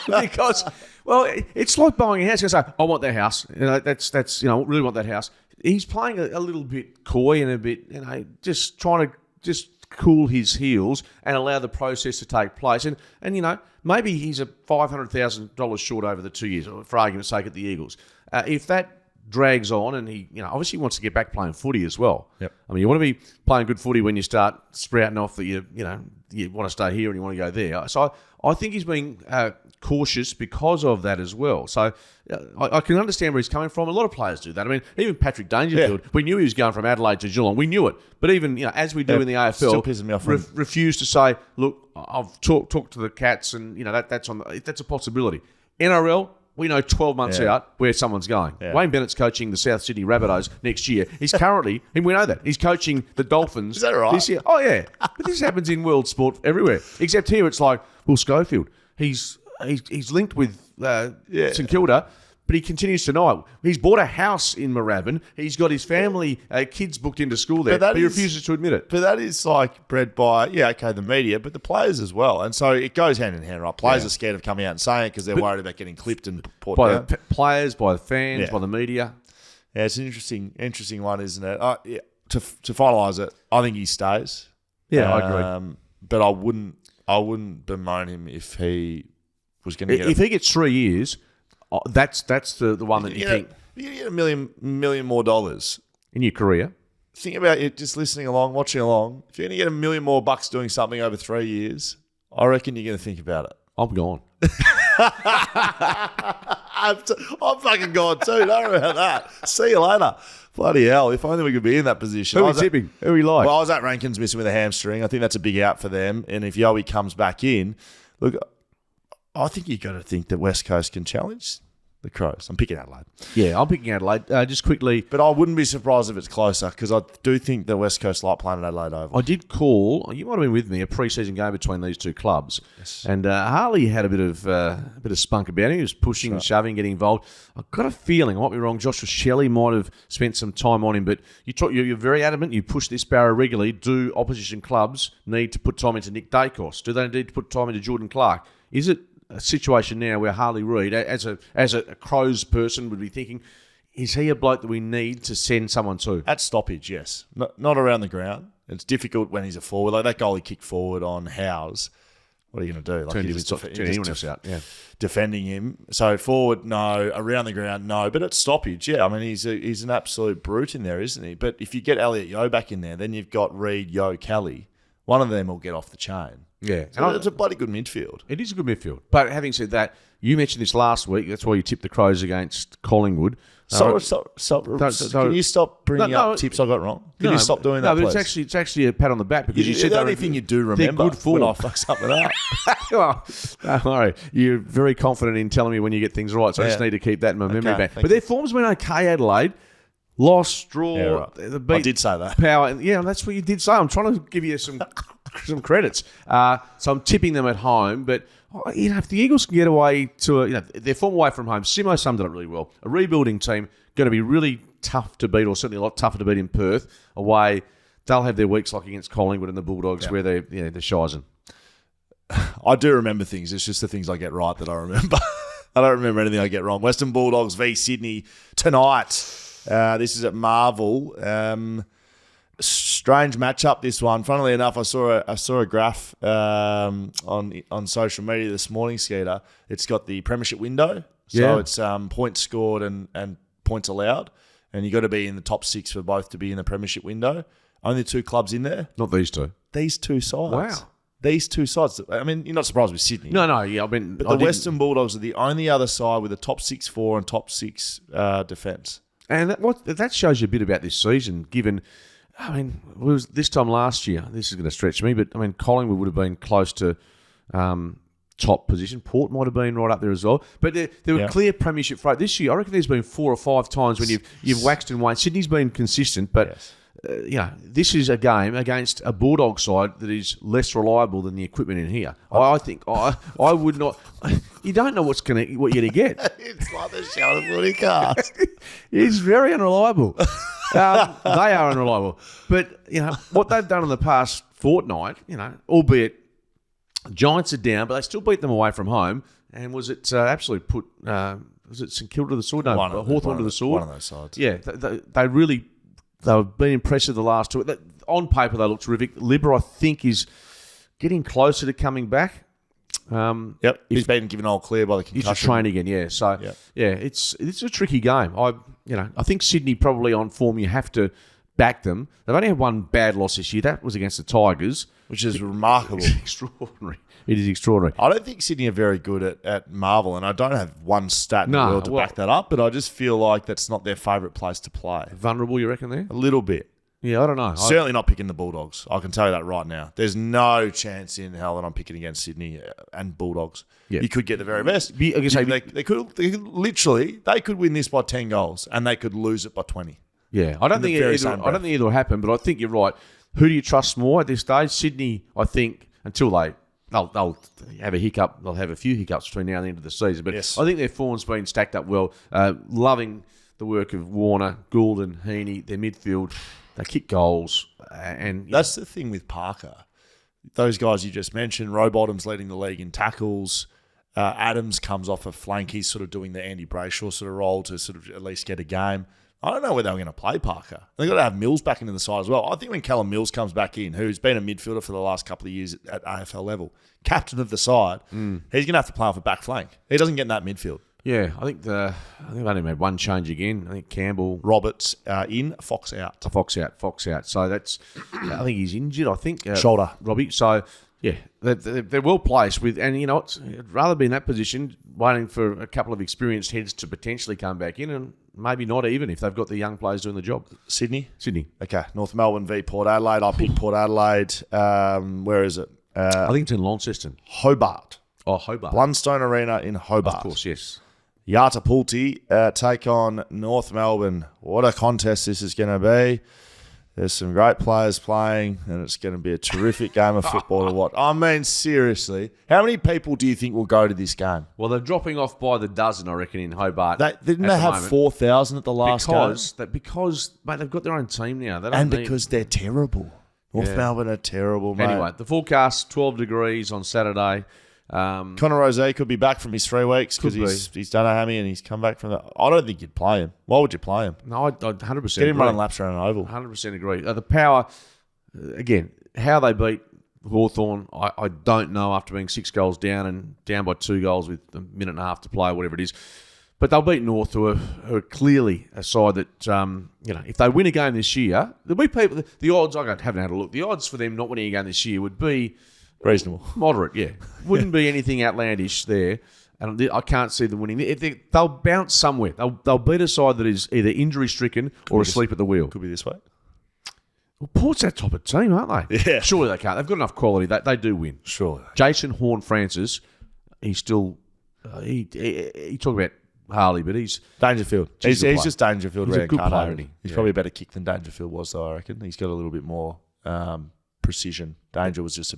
Speaker 2: Because, well, it's like buying a house. You say, I want that house. That's really want that house. He's playing a little bit coy and a bit, just trying to just cool his heels and allow the process to take place. And maybe he's a $500,000 short over the 2 years, for argument's sake, at the Eagles. If that drags on, and he, obviously wants to get back playing footy as well.
Speaker 1: Yep.
Speaker 2: I mean, you want to be playing good footy when you start sprouting off that you want to stay here and you want to go there. So I think he's being cautious because of that as well. So I can understand where he's coming from. A lot of players do that. I mean, even Patrick Dangerfield, we knew he was going from Adelaide to Geelong. We knew it. But even, as we do in the AFL,
Speaker 1: still pisses me off
Speaker 2: refused to say, look, I've talked to the Cats and, that's a possibility. NRL, we know 12 months out where someone's going. Yeah. Wayne Bennett's coaching the South Sydney Rabbitohs next year. He's currently, and we know that, he's coaching the Dolphins
Speaker 1: Is that right?
Speaker 2: this year. Oh, yeah. But this happens in world sport everywhere. Except here it's like, well, Schofield, he's linked with St Kilda, but he continues to deny it. He's bought a house in Moorabbin. He's got his family, kids booked into school there, but he refuses to admit it.
Speaker 1: But that is bred by, the media, but the players as well. And so it goes hand in hand, right? Players are scared of coming out and saying it because they're worried about getting clipped and put
Speaker 2: by
Speaker 1: down.
Speaker 2: The players, by the fans, by the media.
Speaker 1: Yeah, it's an interesting one, isn't it? To finalise it, I think he stays.
Speaker 2: Yeah, I agree.
Speaker 1: But I wouldn't bemoan him if he was going to get...
Speaker 2: If he gets 3 years... that's the one that you think...
Speaker 1: You're going to get $1 million more dollars.
Speaker 2: In your career.
Speaker 1: Think about it, just listening along, watching along. If you're going to get $1 million more bucks doing something over 3 years, I reckon you're going to think about it.
Speaker 2: I'm gone.
Speaker 1: I'm fucking gone too. Don't worry about that. See you later. Bloody hell. If only we could be in that position.
Speaker 2: Who are we tipping? Who are we like?
Speaker 1: Well, I was at Rankins missing with a hamstring. I think that's a big out for them. And if Yowie comes back in, look... I think you've got to think that West Coast can challenge the Crows. I'm picking Adelaide.
Speaker 2: Yeah, I'm picking Adelaide. Just quickly.
Speaker 1: But I wouldn't be surprised if it's closer because I do think the West Coast like playing at Adelaide Oval.
Speaker 2: I did call, you might have been with me, a pre-season game between these two clubs.
Speaker 1: Yes.
Speaker 2: And Harley had a bit of spunk about him. He was pushing and shoving, getting involved. I've got a feeling, I might be wrong, Joshua Shelley might have spent some time on him, but you're very adamant. You push this barrow regularly. Do opposition clubs need to put time into Nick Dacos? Do they need to put time into Jordan Clark? Is it a situation now where Harley Reid, as a Crows person, would be thinking, is he a bloke that we need to send someone to?
Speaker 1: At stoppage, yes. Not around the ground. It's difficult when he's a forward. Like that goal he kicked forward on Howes. What are you going to do? Like
Speaker 2: turn anyone else out. Yeah,
Speaker 1: defending him. So forward, no. Around the ground, no. But at stoppage, yeah. I mean, he's an absolute brute in there, isn't he? But if you get Elliot Yeo back in there, then you've got Reid, Yeo, Kelly. One of them will get off the chain.
Speaker 2: Yeah.
Speaker 1: So it's a bloody good midfield.
Speaker 2: It is a good midfield. But having said that, you mentioned this last week. That's why you tipped the Crows against Collingwood.
Speaker 1: Can you stop bringing up tips I got wrong? Can you stop doing that,
Speaker 2: please?
Speaker 1: But
Speaker 2: it's actually a pat on the back because you said
Speaker 1: the only thing you do remember
Speaker 2: good form.
Speaker 1: when I fuck something up.
Speaker 2: Well, don't worry. You're very confident in telling me when you get things right, so I just need to keep that in my memory bank. But their form's been okay, Adelaide. Lost, draw.
Speaker 1: Yeah, right. I did say that.
Speaker 2: Power. Yeah, that's what you did say. I'm trying to give you some credits. So I'm tipping them at home. But, if the Eagles can get away to their form away from home, Simo summed it up really well. A rebuilding team, going to be really tough to beat, or certainly a lot tougher to beat in Perth. Away, they'll have their weeks like against Collingwood and the Bulldogs where they're shizing.
Speaker 1: I do remember things. It's just the things I get right that I remember. I don't remember anything I get wrong. Western Bulldogs v Sydney tonight. This is at Marvel. Strange matchup, this one. Funnily enough, I saw a graph on social media this morning, Skeeter. It's got the premiership window. So it's points scored and points allowed. And you've got to be in the top 6 for both to be in the premiership window. Only 2 clubs in there.
Speaker 2: Not these two.
Speaker 1: These 2 sides.
Speaker 2: Wow.
Speaker 1: These 2 sides. I mean, you're not surprised with Sydney.
Speaker 2: No, yeah. But
Speaker 1: the Western Bulldogs are the only other side with a top 6 4 and top 6 defence.
Speaker 2: And that shows you a bit about this season, given... I mean, it was this time last year. This is going to stretch me, but I mean, Collingwood would have been close to top position. Port might have been right up there as well. But there were clear premiership fight this year. I reckon there's been 4 or 5 times when you've waxed and waned. Sydney's been consistent, but this is a game against a Bulldog side that is less reliable than the equipment in here. I think I would not. You don't know what you're going to get.
Speaker 1: It's like the show of FootyCast.
Speaker 2: It's very unreliable. They are unreliable. But, what they've done in the past fortnight, albeit Giants are down, but they still beat them away from home. And was it absolutely put, was it St Kilda to the sword? No, Hawthorn to the sword.
Speaker 1: One of those sides.
Speaker 2: Yeah, they've been impressive the last two. On paper, they look terrific. Libra, I think, is getting closer to coming back.
Speaker 1: Yep, he's been given all clear by the concussion.
Speaker 2: He's trained again, yeah. So, it's a tricky game. I think Sydney probably on form. You have to back them. They've only had one bad loss this year. That was against the Tigers,
Speaker 1: which is remarkable.
Speaker 2: It's extraordinary. It is extraordinary.
Speaker 1: I don't think Sydney are very good at Marvel, and I don't have one stat in the world to back that up, but I just feel like that's not their favourite place to play.
Speaker 2: Vulnerable, you reckon, there?
Speaker 1: A little bit.
Speaker 2: Yeah, I don't know.
Speaker 1: Certainly not picking the Bulldogs. I can tell you that right now. There's no chance in hell that I'm picking against Sydney and Bulldogs. Yeah. You could get the very best. They could win this by 10 goals, and they could lose it by 20.
Speaker 2: Yeah, I don't think either will happen, but I think you're right. Who do you trust more at this stage? Sydney, I think, until they'll have a hiccup. They'll have a few hiccups between now and the end of the season. But yes. I think their form's been stacked up well. Loving the work of Warner, Gould and Heaney, their midfield. They kick goals. And
Speaker 1: that's the thing with Parker. Those guys you just mentioned, Rowbottom's leading the league in tackles. Adams comes off a flank. He's sort of doing the Andy Brayshaw sort of role to sort of at least get a game. I don't know where they were going to play Parker. They've got to have Mills back into the side as well. I think when Callum Mills comes back in, who's been a midfielder for the last couple of years at AFL level, captain of the side, he's going to have to play off a back flank. He doesn't get in that midfield.
Speaker 2: Yeah, I think they only made one change again. I think Campbell,
Speaker 1: Roberts in, Fox out.
Speaker 2: Fox out. So that's, I think he's injured. I think
Speaker 1: shoulder,
Speaker 2: Robbie. So yeah, they're well placed with, and I'd rather be in that position, waiting for a couple of experienced heads to potentially come back in, and maybe not even if they've got the young players doing the job.
Speaker 1: Sydney.
Speaker 2: Okay,
Speaker 1: North Melbourne v Port Adelaide. I pick Port Adelaide. Where is it?
Speaker 2: I think it's in Launceston.
Speaker 1: Hobart.
Speaker 2: Oh, Hobart.
Speaker 1: Blundstone Arena in Hobart.
Speaker 2: Of course, yes.
Speaker 1: Yatapulti take on North Melbourne. What a contest this is going to be. There's some great players playing, and it's going to be a terrific game of football to watch. I mean, seriously, how many people do you think will go to this game?
Speaker 2: Well, they're dropping off by the dozen, I reckon, in Hobart.
Speaker 1: Didn't they have 4,000 at the last game?
Speaker 2: Because mate, they've got their own team now.
Speaker 1: Because they're terrible. North Melbourne are terrible, mate.
Speaker 2: Anyway, the forecast, 12 degrees on Saturday.
Speaker 1: Connor Rose could be back from his 3 weeks because he's done a hammy and he's come back from that. I don't think you'd play him. Why would you play him?
Speaker 2: No, I 100%
Speaker 1: get him running laps around an oval.
Speaker 2: 100% agree. The power, again, how they beat Hawthorn, I don't know after being 6 goals down and down by 2 goals with a minute and a half to play or whatever it is. But they'll beat North, who are clearly a side that, if they win a game this year, there'll be people, the odds, I haven't had a look, the odds for them not winning a game this year would be
Speaker 1: reasonable.
Speaker 2: Moderate, yeah. Wouldn't be anything outlandish there. And I can't see them winning. They'll bounce somewhere. They'll beat a side that is either injury-stricken or asleep at the wheel.
Speaker 1: Could be this way.
Speaker 2: Well, Port's that type of team, aren't they?
Speaker 1: Yeah.
Speaker 2: Surely they can't. They've got enough quality. They do win.
Speaker 1: Sure.
Speaker 2: Jason Horne-Francis, he's still... he talked about Harley, but he's...
Speaker 1: Dangerfield. He's just Dangerfield.
Speaker 2: He's a good player, isn't he?
Speaker 1: He's probably a better kick than Dangerfield was, though, I reckon. He's got a little bit more precision. Danger was just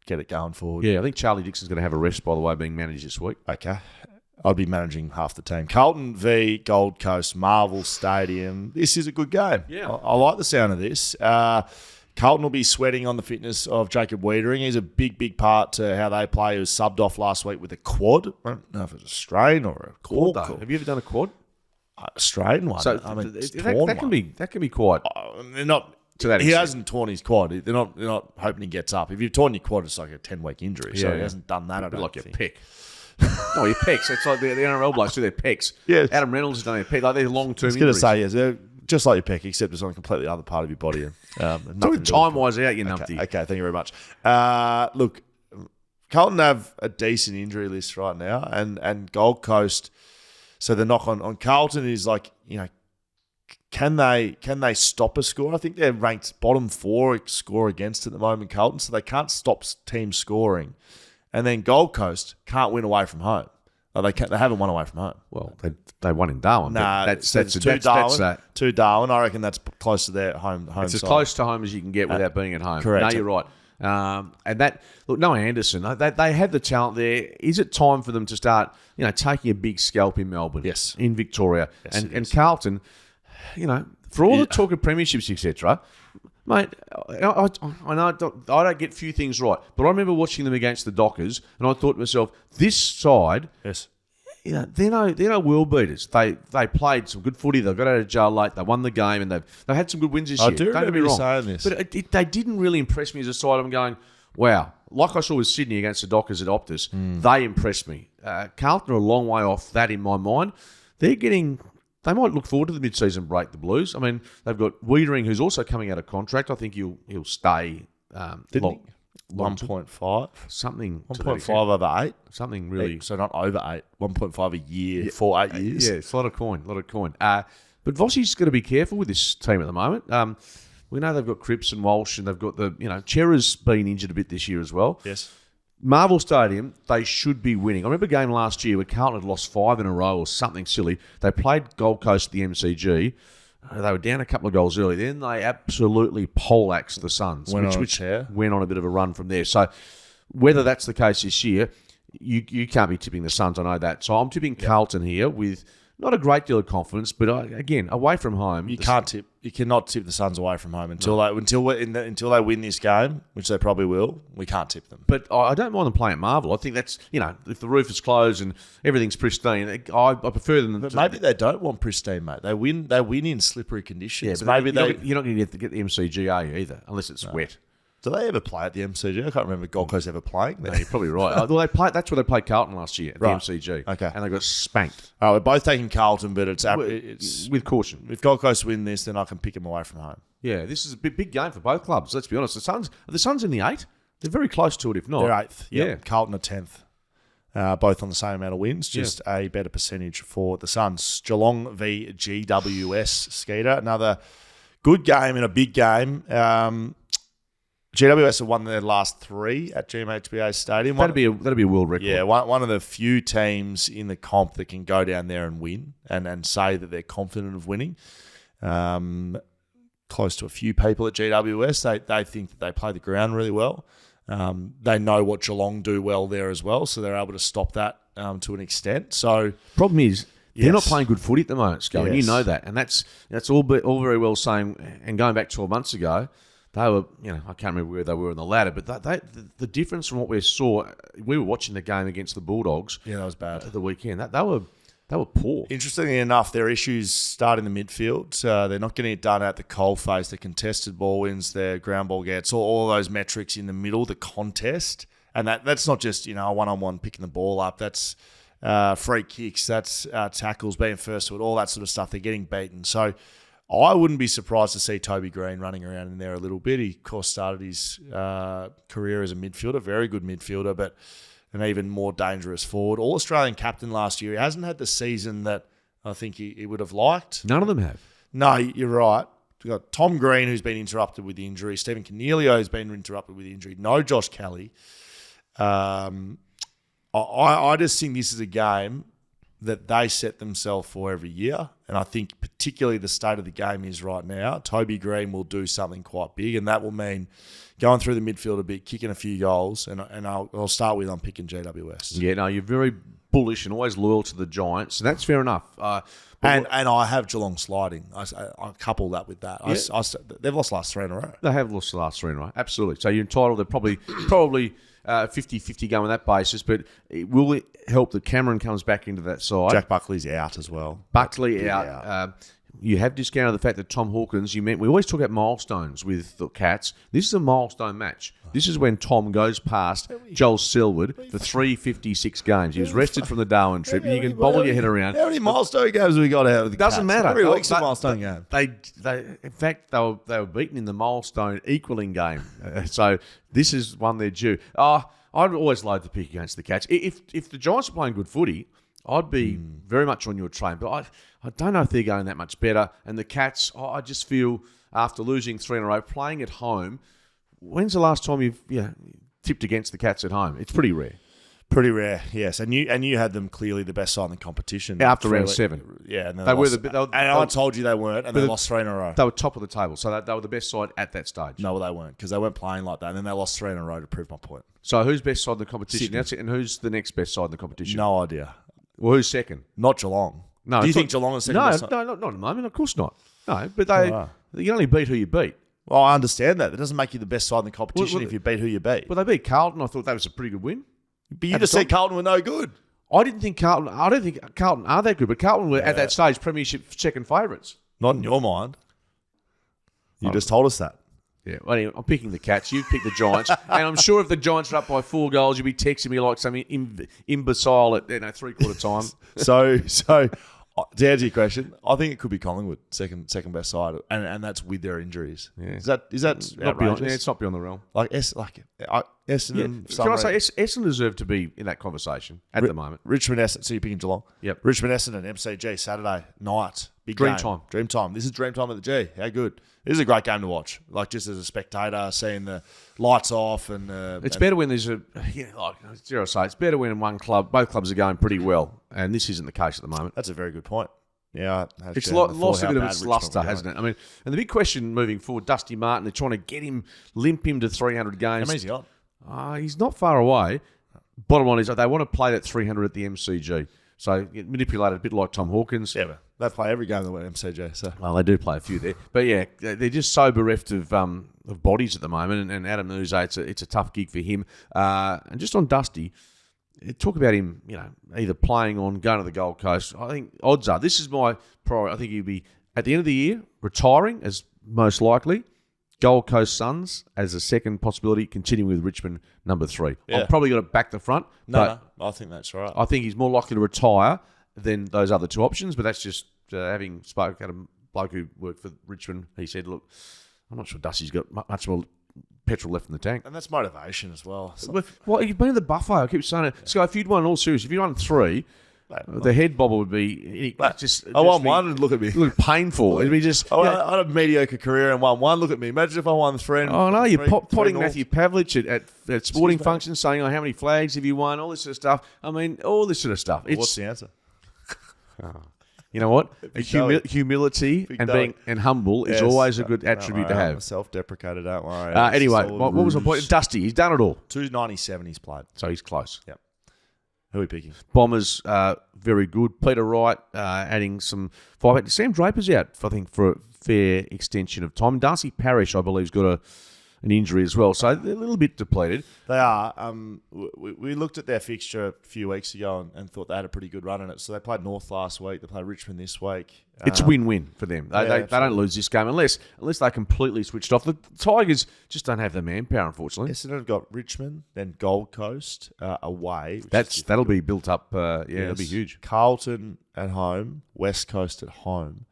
Speaker 1: get it going forward.
Speaker 2: Yeah, I think Charlie Dixon's going to have a rest, by the way, being managed this week.
Speaker 1: Okay. I'd be managing half the team. Carlton v Gold Coast, Marvel Stadium. This is a good game.
Speaker 2: Yeah.
Speaker 1: I like the sound of this. Carlton will be sweating on the fitness of Jacob Wiedering. He's a big part to how they play. He was subbed off last week with a quad. I don't know if it was a strain or a cork.
Speaker 2: Have you ever done a quad?
Speaker 1: A strain one.
Speaker 2: So that can be quite.
Speaker 1: They're not... He hasn't torn his quad. They're not hoping he gets up. If you've torn your quad, it's like a 10-week injury. So he hasn't done that. I don't
Speaker 2: like
Speaker 1: think.
Speaker 2: Your pec. No, your pecs. It's like the NRL blokes do their pecs.
Speaker 1: Yeah.
Speaker 2: Adam Reynolds has done their pec. Like they're long-term injuries.
Speaker 1: I was going to say, yes, just like your pec, except it's on a completely other part of your body.
Speaker 2: Time-wise out, you numpty.
Speaker 1: Okay, thank you very much. Look, Carlton have a decent injury list right now, and Gold Coast. So the knock on Carlton is like, can they stop a score? I think they're ranked bottom 4 score against at the moment, Carlton, so they can't stop teams scoring. And then Gold Coast can't win away from home. Oh, they haven't won away from home.
Speaker 2: Well, they won in Darwin.
Speaker 1: No,
Speaker 2: that's
Speaker 1: Darwin. To Darwin, I reckon that's close to their home
Speaker 2: It's as
Speaker 1: side.
Speaker 2: close to home as you can get without being at home.
Speaker 1: Correct.
Speaker 2: No, you're right. And that, look, Noah Anderson, they have the talent there. Is it time for them to start, taking a big scalp in Melbourne?
Speaker 1: Yes.
Speaker 2: In Victoria.
Speaker 1: Yes,
Speaker 2: and Carlton, for all the talk of premierships, etc., mate, I know I don't get few things right, but I remember watching them against the Dockers, and I thought to myself, this side,
Speaker 1: yes,
Speaker 2: they're no world beaters. They played some good footy. They got out of jail late. They won the game, and they've had some good wins this year.
Speaker 1: I do remember you saying this,
Speaker 2: but they didn't really impress me as a side. I'm going, wow. Like I saw with Sydney against the Dockers at Optus, they impressed me. Carlton are a long way off that in my mind. They might look forward to the mid-season break, the Blues. I mean, they've got Wiedering, who's also coming out of contract. I think he'll stay.
Speaker 1: 1.5?
Speaker 2: Something.
Speaker 1: 1.5 over 8?
Speaker 2: Something really.
Speaker 1: So not over 8. 1.5 a year for 8 years.
Speaker 2: Yeah, it's a lot of coin. But Vossi's got to be careful with this team at the moment. We know they've got Cripps and Walsh, and they've got Chera's been injured a bit this year as well.
Speaker 1: Yes.
Speaker 2: Marvel Stadium, they should be winning. I remember a game last year where Carlton had lost 5 in a row or something silly. They played Gold Coast at the MCG. They were down a couple of goals early. Then they absolutely poleaxed the Suns, which went on a bit of a run from there. So whether that's the case this year, you can't be tipping the Suns. I know that. So I'm tipping Carlton here with not a great deal of confidence, but again, away from home,
Speaker 1: you cannot tip the Suns away from home until they win this game, which they probably will. We can't tip them.
Speaker 2: But I don't mind them playing at Marvel. I think that's if the roof is closed and everything's pristine, I prefer them.
Speaker 1: But maybe they don't want pristine, mate. They win in slippery conditions.
Speaker 2: Yeah, but you're not going to get the MCG, are you, either, unless it's wet.
Speaker 1: Do they ever play at the MCG? I can't remember Gold Coast ever playing there.
Speaker 2: No, you're probably right. That's where they played Carlton last year at the MCG.
Speaker 1: Okay.
Speaker 2: And they got spanked.
Speaker 1: All right, we're both taking Carlton, but it's
Speaker 2: with caution.
Speaker 1: If Gold Coast win this, then I can pick them away from home.
Speaker 2: Yeah, this is a big game for both clubs. Let's be honest. The Suns in the 8. They're very close to it, if not.
Speaker 1: They're 8th. Yep. Yeah. Carlton are 10th. Both on the same amount of wins, just a better percentage for the Suns. Geelong v GWS, Skeeter. Another good game and a big game. GWS have won their last 3 at GMHBA Stadium.
Speaker 2: That'd be a world record.
Speaker 1: Yeah, one of the few teams in the comp that can go down there and win and say that they're confident of winning. Close to a few people at GWS, they think that they play the ground really well. They know what Geelong do well there as well, so they're able to stop that to an extent. So
Speaker 2: problem is, they're not playing good footy at the moment, Schoey, and you know that. And that's all very well saying, and going back 12 months ago, they were, I can't remember where they were in the ladder, but the difference from what we saw, we were watching the game against the Bulldogs.
Speaker 1: Yeah, that was bad.
Speaker 2: The weekend. They were poor.
Speaker 1: Interestingly enough, their issues start in the midfield. They're not getting it done at the coalface. The contested ball wins, their ground ball gets, all those metrics in the middle, the contest. And that's not just, a one-on-one picking the ball up. That's free kicks. That's tackles, being first to it, all that sort of stuff. They're getting beaten. So I wouldn't be surprised to see Toby Green running around in there a little bit. He, of course, started his career as a midfielder, very good midfielder, but an even more dangerous forward. All-Australian captain last year. He hasn't had the season that I think he would have liked.
Speaker 2: None of them have.
Speaker 1: No, you're right. We've got Tom Green, who's been interrupted with the injury. Stephen Cornelio has been interrupted with the injury. No Josh Kelly. I just think this is a game that they set themselves for every year. And I think particularly the state of the game is right now, Toby Green will do something quite big, and that will mean going through the midfield a bit, kicking a few goals, and I'll start with I'm picking GWS.
Speaker 2: Yeah, no, you're very bullish and always loyal to the Giants, and that's fair enough.
Speaker 1: And I have Geelong sliding. I couple that with that. Yeah. They've lost the last 3 in a row.
Speaker 2: They have lost the last 3 in a row, absolutely. So you're entitled to probably 50-50 going on that basis, but will it help that Cameron comes back into that side?
Speaker 1: Jack Buckley's out as well.
Speaker 2: Buckley out. You have discounted the fact that Tom Hawkins, we always talk about milestones with the Cats. This is a milestone match. This is when Tom goes past Joel Selwood for 356 games. He was rested from the Darwin trip, and you can bobble your head around.
Speaker 1: How many milestone games have we got out of the Cats?
Speaker 2: Doesn't matter.
Speaker 1: Every week's a milestone game.
Speaker 2: In fact, they were beaten in the milestone equaling game. So this is one they're due. I'd always loathe to pick against the Cats. If the Giants are playing good footy, I'd be very much on your train. But I don't know if they're going that much better. And the Cats, I just feel after losing 3 in a row, playing at home, when's the last time you've tipped against the Cats at home? It's pretty rare.
Speaker 1: Pretty rare, yes. And you had them clearly the best side in the competition.
Speaker 2: After round 7.
Speaker 1: Yeah. And
Speaker 2: they were
Speaker 1: I told you they weren't, and they lost 3 in a row.
Speaker 2: They were top of the table, so they were the best side at that stage.
Speaker 1: No, they weren't, because they weren't playing like that, and then they lost 3 in a row to prove my point.
Speaker 2: So who's best side in the competition? That's it. And who's the next best side in the competition?
Speaker 1: No idea.
Speaker 2: Well, who's second?
Speaker 1: Not Geelong.
Speaker 2: No.
Speaker 1: Do you think Geelong is second best side?
Speaker 2: No, not at the moment. Of course not. No, but you only beat who you beat.
Speaker 1: Well, I understand that. That doesn't make you the best side in the competition if you beat who you beat.
Speaker 2: Well, they beat Carlton. I thought that was a pretty good win.
Speaker 1: But you just said Carlton were no good.
Speaker 2: I don't think Carlton are that good, but Carlton were at that stage premiership second favourites.
Speaker 1: Not in your mind. You just told us that.
Speaker 2: Yeah, well, anyway, I'm picking the Cats. You pick the Giants, and I'm sure if the Giants are up by 4 goals, you'll be texting me like some imbecile at 3/4 time.
Speaker 1: So to answer your question, I think it could be Collingwood second best side, and that's with their injuries. Yeah. Is that
Speaker 2: not beyond? Yeah, it's not beyond the realm.
Speaker 1: Essendon.
Speaker 2: Can I say Essendon deserve to be in that conversation at the moment?
Speaker 1: Richmond Essendon. So you're picking Geelong.
Speaker 2: Yep.
Speaker 1: Richmond Essendon MCG Saturday night. Big
Speaker 2: Dream
Speaker 1: game.
Speaker 2: time.
Speaker 1: Dream time. This is dream time at the G. How good. This is a great game to watch. Like, just as a spectator, seeing the lights off and
Speaker 2: it's better when there's it's better when both clubs are going pretty well, and this isn't the case at the moment.
Speaker 1: That's a very good point. Yeah,
Speaker 2: it's lost a bit of its luster, hasn't it? I mean, and the big question moving forward, Dusty Martin, they're trying to limp him to 300 games.
Speaker 1: How many's he on?
Speaker 2: He's not far away. Bottom line is they want to play that 300 at the MCG. So get manipulated a bit like Tom Hawkins.
Speaker 1: Yeah, but they play every game at MCG. So
Speaker 2: well, they do play a few there, but yeah, they're just so bereft of bodies at the moment. And Adam Uze, it's a tough gig for him. And just on Dusty, talk about him, either playing on, going to the Gold Coast. I think odds are this is my priority. I think he'll be at the end of the year retiring as most likely. Gold Coast Suns as a second possibility, continuing with Richmond number 3. Yeah. I've probably got it back the front.
Speaker 1: No, I think that's right.
Speaker 2: I think he's more likely to retire than those other 2 options, but that's just having spoke at a bloke who worked for Richmond. He said, look, I'm not sure Dusty's got much more petrol left in the tank.
Speaker 1: And that's motivation as well.
Speaker 2: Well, you've been in the buffet. I keep saying it. Scott, if you'd won all series, if you'd won 3... the head bobble would be
Speaker 1: I won 1 and look at me.
Speaker 2: Look painful. It'd be just.
Speaker 1: I had a mediocre career and won 1. Look at me. Imagine if I won 3.
Speaker 2: Oh no, you're potting Matthew Pavlich at sporting functions, saying, "Oh, how many flags have you won?" All this sort of stuff. I mean, all this sort of stuff.
Speaker 1: What's the answer?
Speaker 2: You know what? Humility and humble is always a good attribute to have.
Speaker 1: Self-deprecated, don't worry.
Speaker 2: Anyway, what was my point? Dusty, he's done it all.
Speaker 1: 297 he's played.
Speaker 2: So he's close.
Speaker 1: Yep. Who are we picking?
Speaker 2: Bombers, very good. Peter Wright adding some 5. Sam Draper's out, I think, for a fair extension of time. Darcy Parish, I believe, has got an injury as well, so they're a little bit depleted.
Speaker 1: They are. We looked at their fixture a few weeks ago and thought they had a pretty good run in it. So they played North last week. They played Richmond this week.
Speaker 2: It's win-win for them. They don't lose this game unless they completely switched off. The Tigers just don't have the manpower, unfortunately.
Speaker 1: Essendon have got Richmond, then Gold Coast away.
Speaker 2: That'll be built up. That'll be huge.
Speaker 1: Carlton at home, West Coast at home.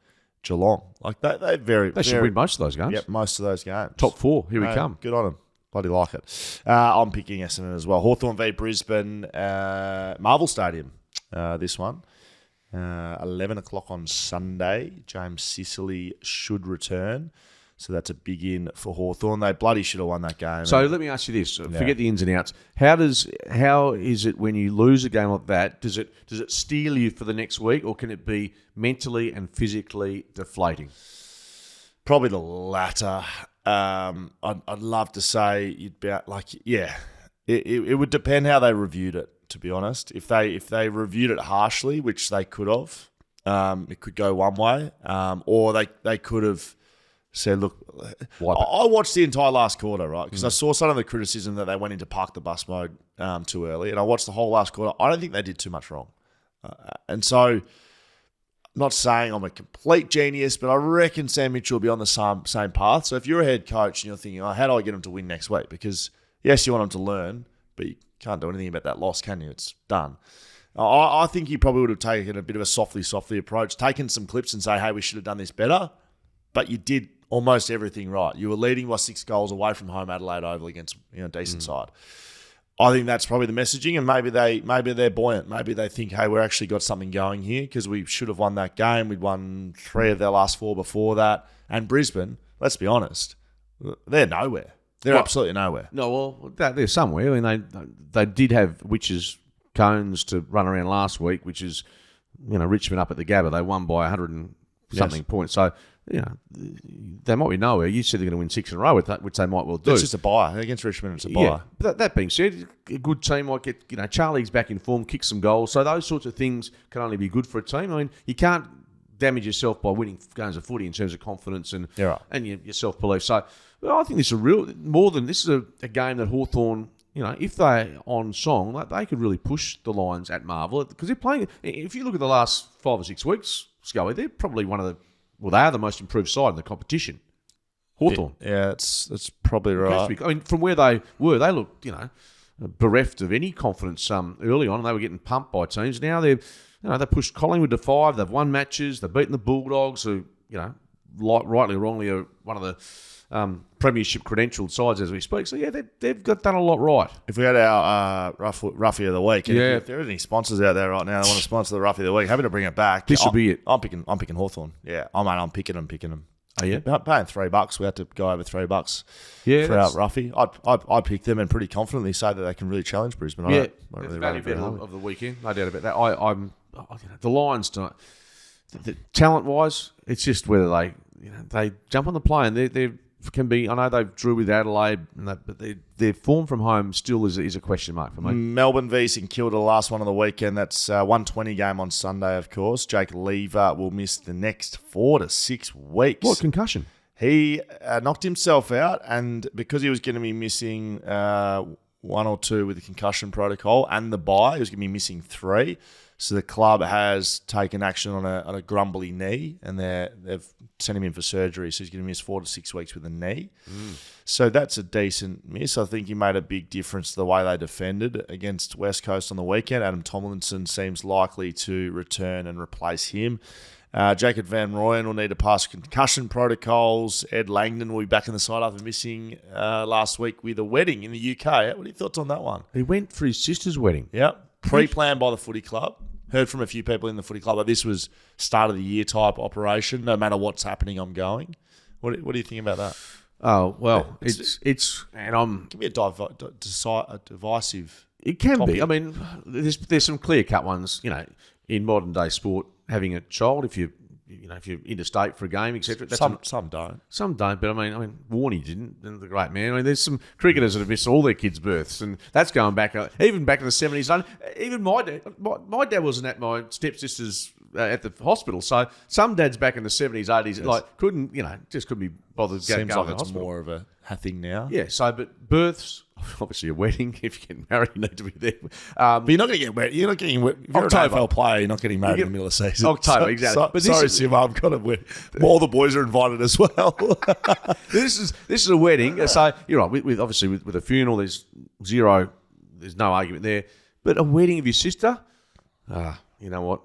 Speaker 1: Geelong. They
Speaker 2: should win most of those games.
Speaker 1: Yep, most of those games.
Speaker 2: Top 4, here we come.
Speaker 1: Good on them. Bloody like it. I'm picking Essendon as well. Hawthorn v Brisbane, Marvel Stadium, this one. 11 o'clock on Sunday. James Sicily should return. So that's a big in for Hawthorn. They bloody should have won that game.
Speaker 2: So let me ask you this. Forget the ins and outs. How is it when you lose a game like that? Does it steal you for the next week, or can it be mentally and physically deflating?
Speaker 1: Probably the latter. I'd love to say you'd be it would depend how they reviewed it, to be honest. If they reviewed it harshly, which they could have, it could go one way, or they could have said, look, I watched the entire last quarter, right? Because I saw some of the criticism that they went into park the bus mode too early, and I watched the whole last quarter. I don't think they did too much wrong. And so, I'm not saying I'm a complete genius, but I reckon Sam Mitchell will be on the same path. So if you're a head coach and you're thinking, how do I get them to win next week? Because, yes, you want them to learn, but you can't do anything about that loss, can you? It's done. I think he probably would have taken a bit of a softly approach, taken some clips and say, hey, we should have done this better. But you did almost everything right. You were leading by 6 goals away from home Adelaide Oval against a decent side. I think that's probably the messaging, and maybe they're buoyant. Maybe they think, hey, we've actually got something going here because we should have won that game. We'd won 3 of their last 4 before that. And Brisbane, let's be honest, they're nowhere. They're absolutely nowhere.
Speaker 2: No, well, they're somewhere. I mean, they did have Witches cones to run around last week, which is, Richmond up at the Gabba. They won by 100 and something points. So, they might be nowhere. You said they're going to win 6 in a row, which they might well do.
Speaker 1: It's just a bye. Against Richmond, it's a bye.
Speaker 2: Yeah. But that being said, a good team might get, Charlie's back in form, kick some goals. So those sorts of things can only be good for a team. I mean, you can't damage yourself by winning games of footy in terms of confidence and your self-belief. So I think this is a game that Hawthorn, if they're on song, they could really push the Lions at Marvel because they're playing. If you look at the last 5 or 6 weeks, Schoey, they're probably they are the most improved side in the competition. Hawthorn.
Speaker 1: Yeah, that's probably right.
Speaker 2: I mean, from where they were, they looked, bereft of any confidence early on, and they were getting pumped by teams. Now they pushed Collingwood to 5. They've won matches. They've beaten the Bulldogs, who, rightly or wrongly, are one of the premiership credentialed sides as we speak. So, yeah, they've done a lot right.
Speaker 1: If we had our Roughie of the Week, if there are any sponsors out there right now that want to sponsor the Roughie of the Week, happy to bring it back.
Speaker 2: This will be it.
Speaker 1: I'm picking Hawthorn. Yeah, I'm picking them.
Speaker 2: Oh, yeah?
Speaker 1: Paying $3. We had to go over $3 for our Roughie. I'd pick them and pretty confidently say that they can really challenge Brisbane.
Speaker 2: It's really value bet of the weekend. No doubt about that. The Lions tonight, talent-wise, it's just whether they jump on the play and they can be. I know they've drew with Adelaide, but their form from home still is a question mark for me.
Speaker 1: Melbourne v St Kilda, the last one of the weekend. That's 1:20 game on Sunday, of course. Jake Lever will miss the next 4 to 6 weeks.
Speaker 2: What concussion?
Speaker 1: He knocked himself out, and because he was going to be missing 1 or 2 with the concussion protocol and the bye, he was going to be missing 3. So the club has taken action on a grumbly knee, and they've sent him in for surgery. So he's going to miss 4 to 6 weeks with a knee. So that's a decent miss. I think he made a big difference to the way they defended against West Coast on the weekend. Adam Tomlinson seems likely to return and replace him. Jacob Van Rooyen will need to pass concussion protocols. Ed Langdon will be back in the side after missing last week with a wedding in the UK. What are your thoughts on that one?
Speaker 2: He went for his sister's wedding.
Speaker 1: Yep. Pre-planned by the footy club. Heard from a few people in the footy club that this was start of the year type operation. No matter what's happening, I'm going. What do you think about that?
Speaker 2: Oh well, it's and I'm.
Speaker 1: It can be a divisive.
Speaker 2: It can
Speaker 1: topic.
Speaker 2: be. I mean, there's some clear cut ones. In modern day sport, having a child if you're interstate for a game, etc.
Speaker 1: Some don't.
Speaker 2: Some don't, but I mean, Warney didn't, and the great man. I mean, there's some cricketers that have missed all their kids' births, and that's going back, even back in the 70s. Even my dad wasn't at my stepsister's at the hospital, so some dads back in the 70s, 80s, couldn't be bothered.
Speaker 1: Seems
Speaker 2: going
Speaker 1: like
Speaker 2: to
Speaker 1: it's more of a thing now.
Speaker 2: Yeah, so, but births, obviously a wedding, if you're getting married, you need to be there.
Speaker 1: But you're not going to get married. You're not getting if you're
Speaker 2: October.
Speaker 1: an AFL player, you're not getting married in the middle of the season.
Speaker 2: October, exactly.
Speaker 1: But sorry, Sim, I've got to win. All the boys are invited as well.
Speaker 2: This is a wedding. So you're right. With obviously with a funeral, there's no argument there. But a wedding of your sister, you know what?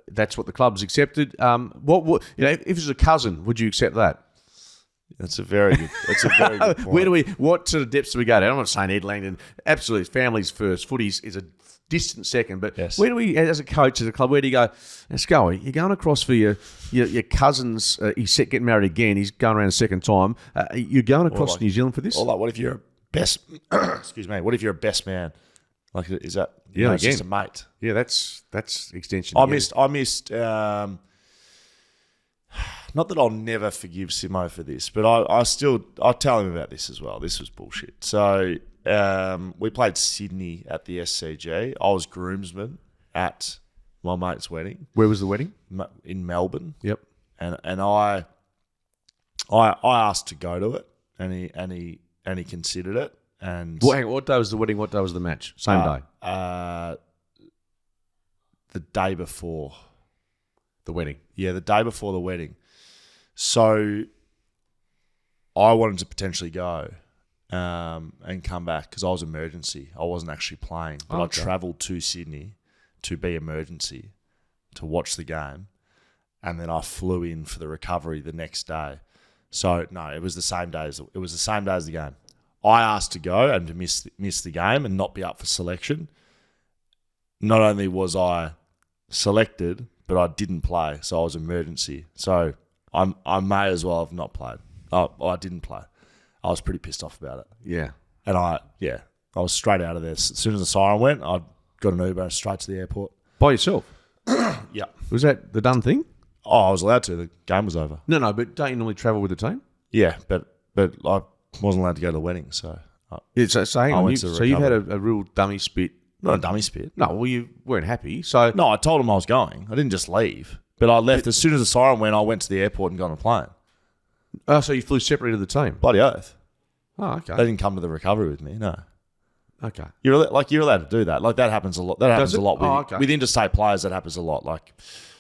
Speaker 2: That's what the club's accepted. What if it was a cousin, would you accept that?
Speaker 1: That's a very good point.
Speaker 2: What sort of depths do we go down? I'm not saying Ed Langdon. Absolutely, families first. Footy's is a distant second. But
Speaker 1: yes.
Speaker 2: Where do we, as a coach, as a club, where do you go? Now, Schoey, you're going across for your cousin's. He's getting married again. He's going around a second time. You're going across New Zealand for this?
Speaker 1: Or what if you're a best? Excuse me. What if you're a best man? Like, is that?
Speaker 2: Yeah, again.
Speaker 1: It's just a mate.
Speaker 2: Yeah, that's extension.
Speaker 1: I missed. Not that I'll never forgive Simo for this, but I'll tell him about this as well. This was bullshit. So we played Sydney at the SCG. I was groomsman at my mate's wedding.
Speaker 2: Where was the wedding?
Speaker 1: In Melbourne.
Speaker 2: Yep.
Speaker 1: And I asked to go to it, and he considered it. And
Speaker 2: hang on, what day was the wedding? What day was the match? Same day.
Speaker 1: The day before
Speaker 2: the wedding.
Speaker 1: Yeah, the day before the wedding. So I wanted to potentially go and come back because I was emergency. I wasn't actually playing, but I travelled to Sydney to be emergency to watch the game, and then I flew in for the recovery the next day. So no, it was the same day as the game. I asked to go and to miss the game and not be up for selection. Not only was I selected, but I didn't play, so I was emergency. So I may as well have not played. I didn't play. I was pretty pissed off about it.
Speaker 2: Yeah.
Speaker 1: And I was straight out of there. As soon as the siren went, I got an Uber straight to the airport.
Speaker 2: By yourself?
Speaker 1: Yeah.
Speaker 2: Was that the done thing?
Speaker 1: Oh, I was allowed to. The game was over.
Speaker 2: No, but don't you normally travel with the team?
Speaker 1: Yeah, but I wasn't allowed to go to the wedding, so...
Speaker 2: Hang on. So you've had a real dummy spit.
Speaker 1: Not a dummy spit.
Speaker 2: No, well, you weren't happy, so...
Speaker 1: No, I told them I was going. I didn't just leave. But I left. As soon as the siren went, I went to the airport and got on a plane.
Speaker 2: Oh, so you flew separately to the team?
Speaker 1: Bloody oath.
Speaker 2: Oh, okay.
Speaker 1: They didn't come to the recovery with me, no.
Speaker 2: Okay.
Speaker 1: You're allowed to do that. Like, that happens a lot. That happens a lot
Speaker 2: okay.
Speaker 1: with interstate players. That happens a lot. Like,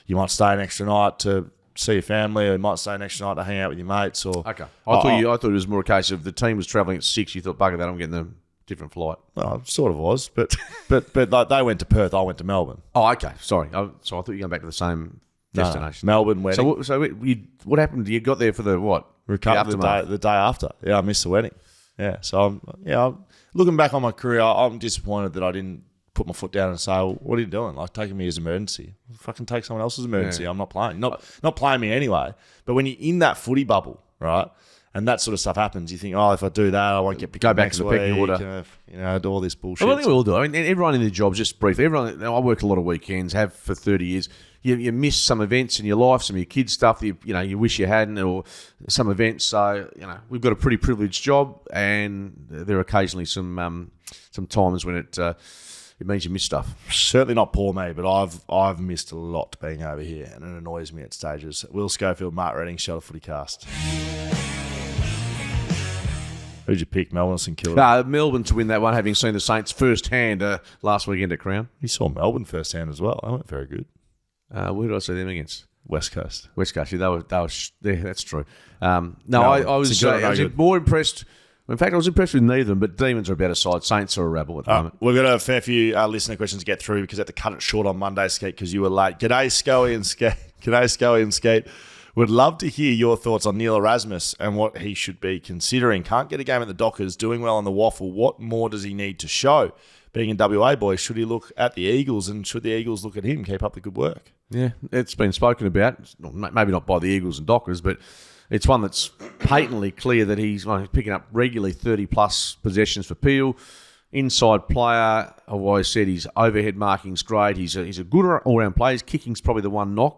Speaker 1: you might stay an extra night to see your family, or you might stay an extra night to hang out with your mates. Or
Speaker 2: okay. I thought it was more a case of the team was travelling at 6. You thought, bugger that, I'm getting a different flight.
Speaker 1: Well, it sort of was, but like, they went to Perth. I went to Melbourne.
Speaker 2: Oh, okay. Sorry. So I thought you were going back to the same destination.
Speaker 1: No, Melbourne wedding.
Speaker 2: So what happened? You got there for the what?
Speaker 1: The day after. Yeah, I missed the wedding. Yeah. So I'm looking back on my career, I'm disappointed that I didn't put my foot down and say, well, what are you doing? Like, taking me as emergency. Fucking take someone else's emergency. Yeah. I'm not playing. Not playing me anyway. But when you're in that footy bubble, right, and that sort of stuff happens, you think, oh, if I do that, I won't get picked up next week. Go back to the pecking order. Do all this bullshit.
Speaker 2: I think we all do. I mean, everyone in their jobs, just briefly, I work a lot of weekends, have for 30 years. You miss some events in your life, some of your kids' stuff that you wish you hadn't, or some events. So, we've got a pretty privileged job, and there are occasionally some times when it means you miss stuff.
Speaker 1: Certainly not poor me, but I've missed a lot being over here, and it annoys me at stages. Will Schofield, Mark Redding, Shelter FootyCast. Who'd you pick, Melbourne or St Kilda?
Speaker 2: Melbourne to win that one, having seen the Saints firsthand last weekend at Crown.
Speaker 1: You saw Melbourne firsthand as well. They weren't very good.
Speaker 2: Where did I see them against?
Speaker 1: West Coast.
Speaker 2: Yeah, that's true. I was more impressed. In fact, I was impressed with neither of them, but Demons are about a side. Saints are a rabble at the moment.
Speaker 1: We've got a fair few listener questions to get through because I had to cut it short on Monday, Skate, because you were late. G'day, Schoey and Skate. Would love to hear your thoughts on Neil Erasmus and what he should be considering. Can't get a game at the Dockers, doing well on the waffle. What more does he need to show? Being a WA boy, should he look at the Eagles, and should the Eagles look at him? Keep up the good work.
Speaker 2: Yeah, it's been spoken about, maybe not by the Eagles and Dockers, but it's one that's patently clear that he's picking up regularly 30-plus possessions for Peel. Inside player, I've always said his overhead marking's great. He's a good all-round player. His kicking's probably the one knock.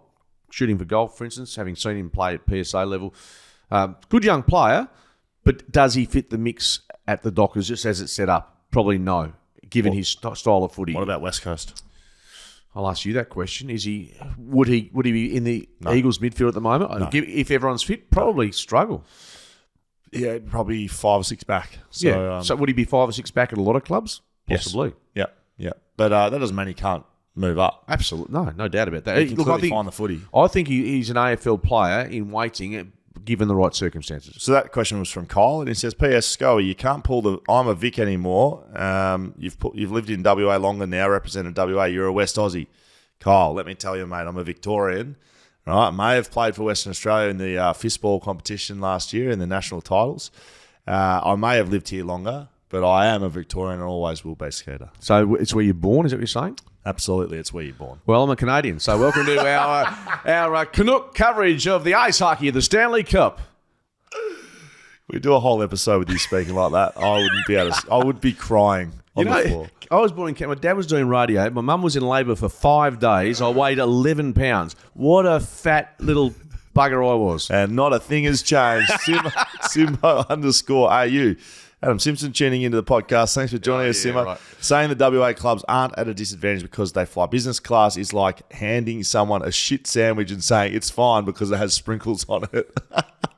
Speaker 2: Shooting for goal, for instance, having seen him play at PSA level. Good young player, but does he fit the mix at the Dockers just as it's set up? Probably no, given his style of footy.
Speaker 1: What about West Coast?
Speaker 2: I'll ask you that question. Would he be in the Eagles midfield at the moment?
Speaker 1: No.
Speaker 2: If everyone's fit, probably struggle.
Speaker 1: Yeah, probably 5 or 6 back. So,
Speaker 2: so would he be 5 or 6 back at a lot of clubs? Possibly.
Speaker 1: Yes. Yeah. But that doesn't mean he can't move up.
Speaker 2: Absolutely. No doubt about that.
Speaker 1: He can clearly find the footy.
Speaker 2: I think he's an AFL player in waiting, given the right circumstances.
Speaker 1: So that question was from Kyle, and he says, P.S. Schoey, you can't pull the I'm a Vic anymore. You've lived in WA longer now, represented WA. You're a West Aussie. Kyle, let me tell you, mate, I'm a Victorian. Right, I may have played for Western Australia in the fistball competition last year in the national titles. I may have lived here longer, but I am a Victorian and always will be, Skater.
Speaker 2: So it's where you're born, is that what you're saying?
Speaker 1: Absolutely, it's where you're born.
Speaker 2: Well, I'm a Canadian, so welcome to our Canuck coverage of the ice hockey of the Stanley Cup.
Speaker 1: We do a whole episode with you speaking like that. I wouldn't be able to. I would be crying on the floor.
Speaker 2: I was born in Canada. My dad was doing radio. My mum was in labour for 5 days. I weighed 11 pounds. What a fat little bugger I was.
Speaker 1: And not a thing has changed. Simmo_AU. Adam Simpson tuning into the podcast. Thanks for joining us, Simmo. Right. Saying the WA clubs aren't at a disadvantage because they fly business class is like handing someone a shit sandwich and saying it's fine because it has sprinkles on it.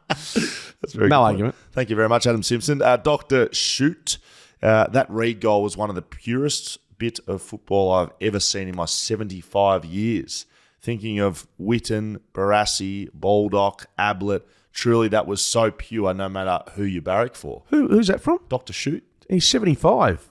Speaker 1: That's very
Speaker 2: no argument.
Speaker 1: Thank you very much, Adam Simpson. Dr. Shoot, that Reed goal was one of the purest bit of football I've ever seen in my 75 years. Thinking of Witten, Barassi, Baldock, Ablett. Truly, that was so pure, no matter who you barrack for.
Speaker 2: Who's that from?
Speaker 1: Dr. Shoot.
Speaker 2: He's 75.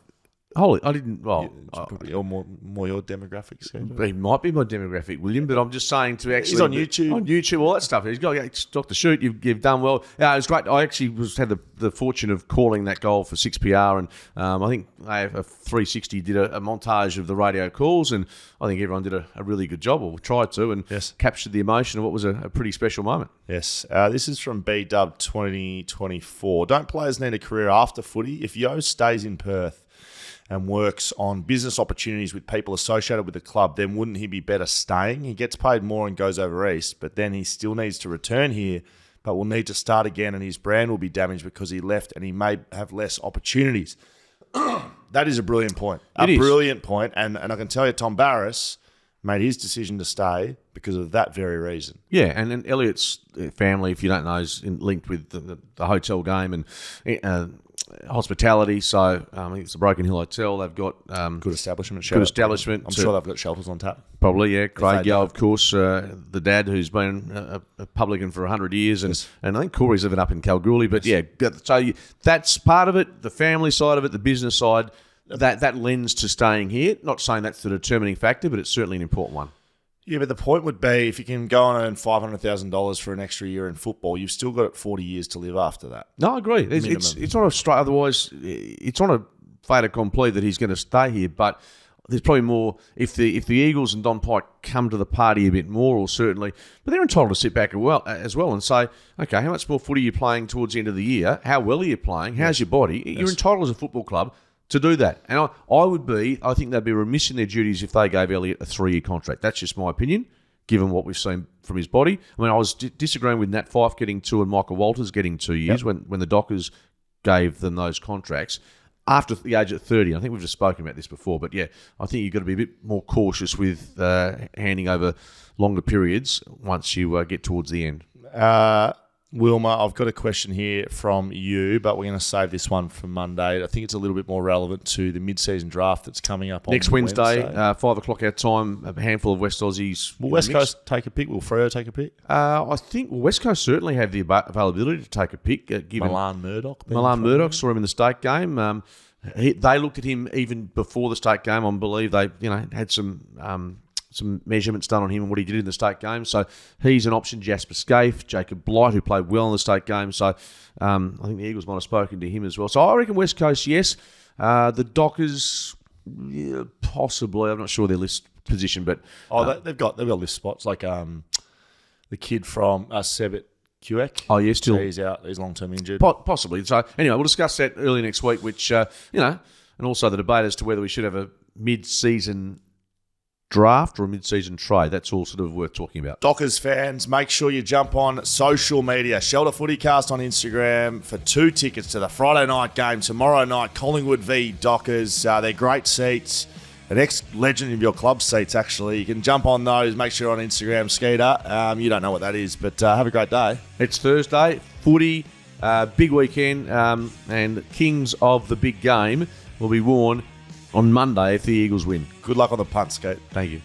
Speaker 2: Holy, I didn't. Well,
Speaker 1: probably more your demographics.
Speaker 2: He might be my demographic, William, but I'm just saying to actually.
Speaker 1: He's on YouTube.
Speaker 2: On YouTube, all that stuff. He's got Dr. Shoot. You've done well. Yeah, it was great. I actually had the fortune of calling that goal for 6PR, and I think a 360 did a montage of the radio calls, and I think everyone did a really good job, or tried to, and captured the emotion of what was a pretty special moment.
Speaker 1: Yes. This is from B-Dub 2024. Don't players need a career after footy? If Yeo stays in Perth and works on business opportunities with people associated with the club, then wouldn't he be better staying? He gets paid more and goes over east, but then he still needs to return here, but will need to start again, and his brand will be damaged because he left and he may have less opportunities. That is a brilliant point. Brilliant point. And I can tell you, Tom Barras made his decision to stay because of that very reason.
Speaker 2: Yeah, and then Elliot's family, if you don't know, is linked with the hotel game and hospitality. So I think it's the Broken Hill Hotel. They've got
Speaker 1: good establishment.
Speaker 2: I'm
Speaker 1: sure they've got shelters on tap.
Speaker 2: Probably, yeah. Craig Yeo, of course, the dad who's been a publican for 100 years, and I think Corey's living up in Kalgoorlie. But yeah, so that's part of it. The family side of it, the business side. That lends to staying here. Not saying that's the determining factor, but it's certainly an important one.
Speaker 1: Yeah, but the point would be if you can go and earn $500,000 for an extra year in football, you've still got 40 years to live after that.
Speaker 2: No, I agree. It's not a straight. Otherwise, it's not a fait accompli that he's going to stay here. But there's probably more if the Eagles and Don Pike come to the party a bit more, or certainly. But they're entitled to sit back as well and say, okay, how much more footy are you playing towards the end of the year? How well are you playing? How's your body? Yes. You're entitled as a football club to do that. And I think they'd be remiss in their duties if they gave Elliot a 3-year contract. That's just my opinion, given what we've seen from his body. I mean, I was disagreeing with Nat Fyfe getting 2 and Michael Walters getting 2 years when the Dockers gave them those contracts after the age of 30. I think we've just spoken about this before, but yeah, I think you've got to be a bit more cautious with handing over longer periods once you get towards the end.
Speaker 1: Wilma, I've got a question here from you, but we're going to save this one for Monday. I think it's a little bit more relevant to the mid-season draft that's coming up on
Speaker 2: next Wednesday. 5 o'clock our time, a handful of West Aussies.
Speaker 1: Will West Coast take a pick? Will Freo take a pick?
Speaker 2: I think West Coast certainly have the availability to take a pick. Given
Speaker 1: Milan Murdoch
Speaker 2: saw him in the state game. They looked at him even before the state game. I believe they had some measurements done on him and what he did in the state game. So he's an option. Jasper Scaife, Jacob Blight, who played well in the state game. So I think the Eagles might have spoken to him as well. So I reckon West Coast, yes. The Dockers, yeah, possibly. I'm not sure their list position, but
Speaker 1: they've got list spots like the kid from Sebet Kuek.
Speaker 2: Oh yeah, still
Speaker 1: he's out. He's long term injured.
Speaker 2: Possibly. So anyway, we'll discuss that early next week. Which and also the debate as to whether we should have a mid-season draft or a mid-season trade. That's all sort of worth talking about.
Speaker 1: Dockers fans, make sure you jump on social media. Shelter FootyCast on Instagram for 2 tickets to the Friday night game tomorrow night. Collingwood v Dockers. They're great seats. An ex-legend of your club seats, actually. You can jump on those. Make sure you're on Instagram, Skeeter. You don't know what that is, but have a great day.
Speaker 2: It's Thursday. Footy. Big weekend. And Kings of the big game will be worn on Monday if the Eagles win.
Speaker 1: Good luck on the punt, Skate.
Speaker 2: Thank you.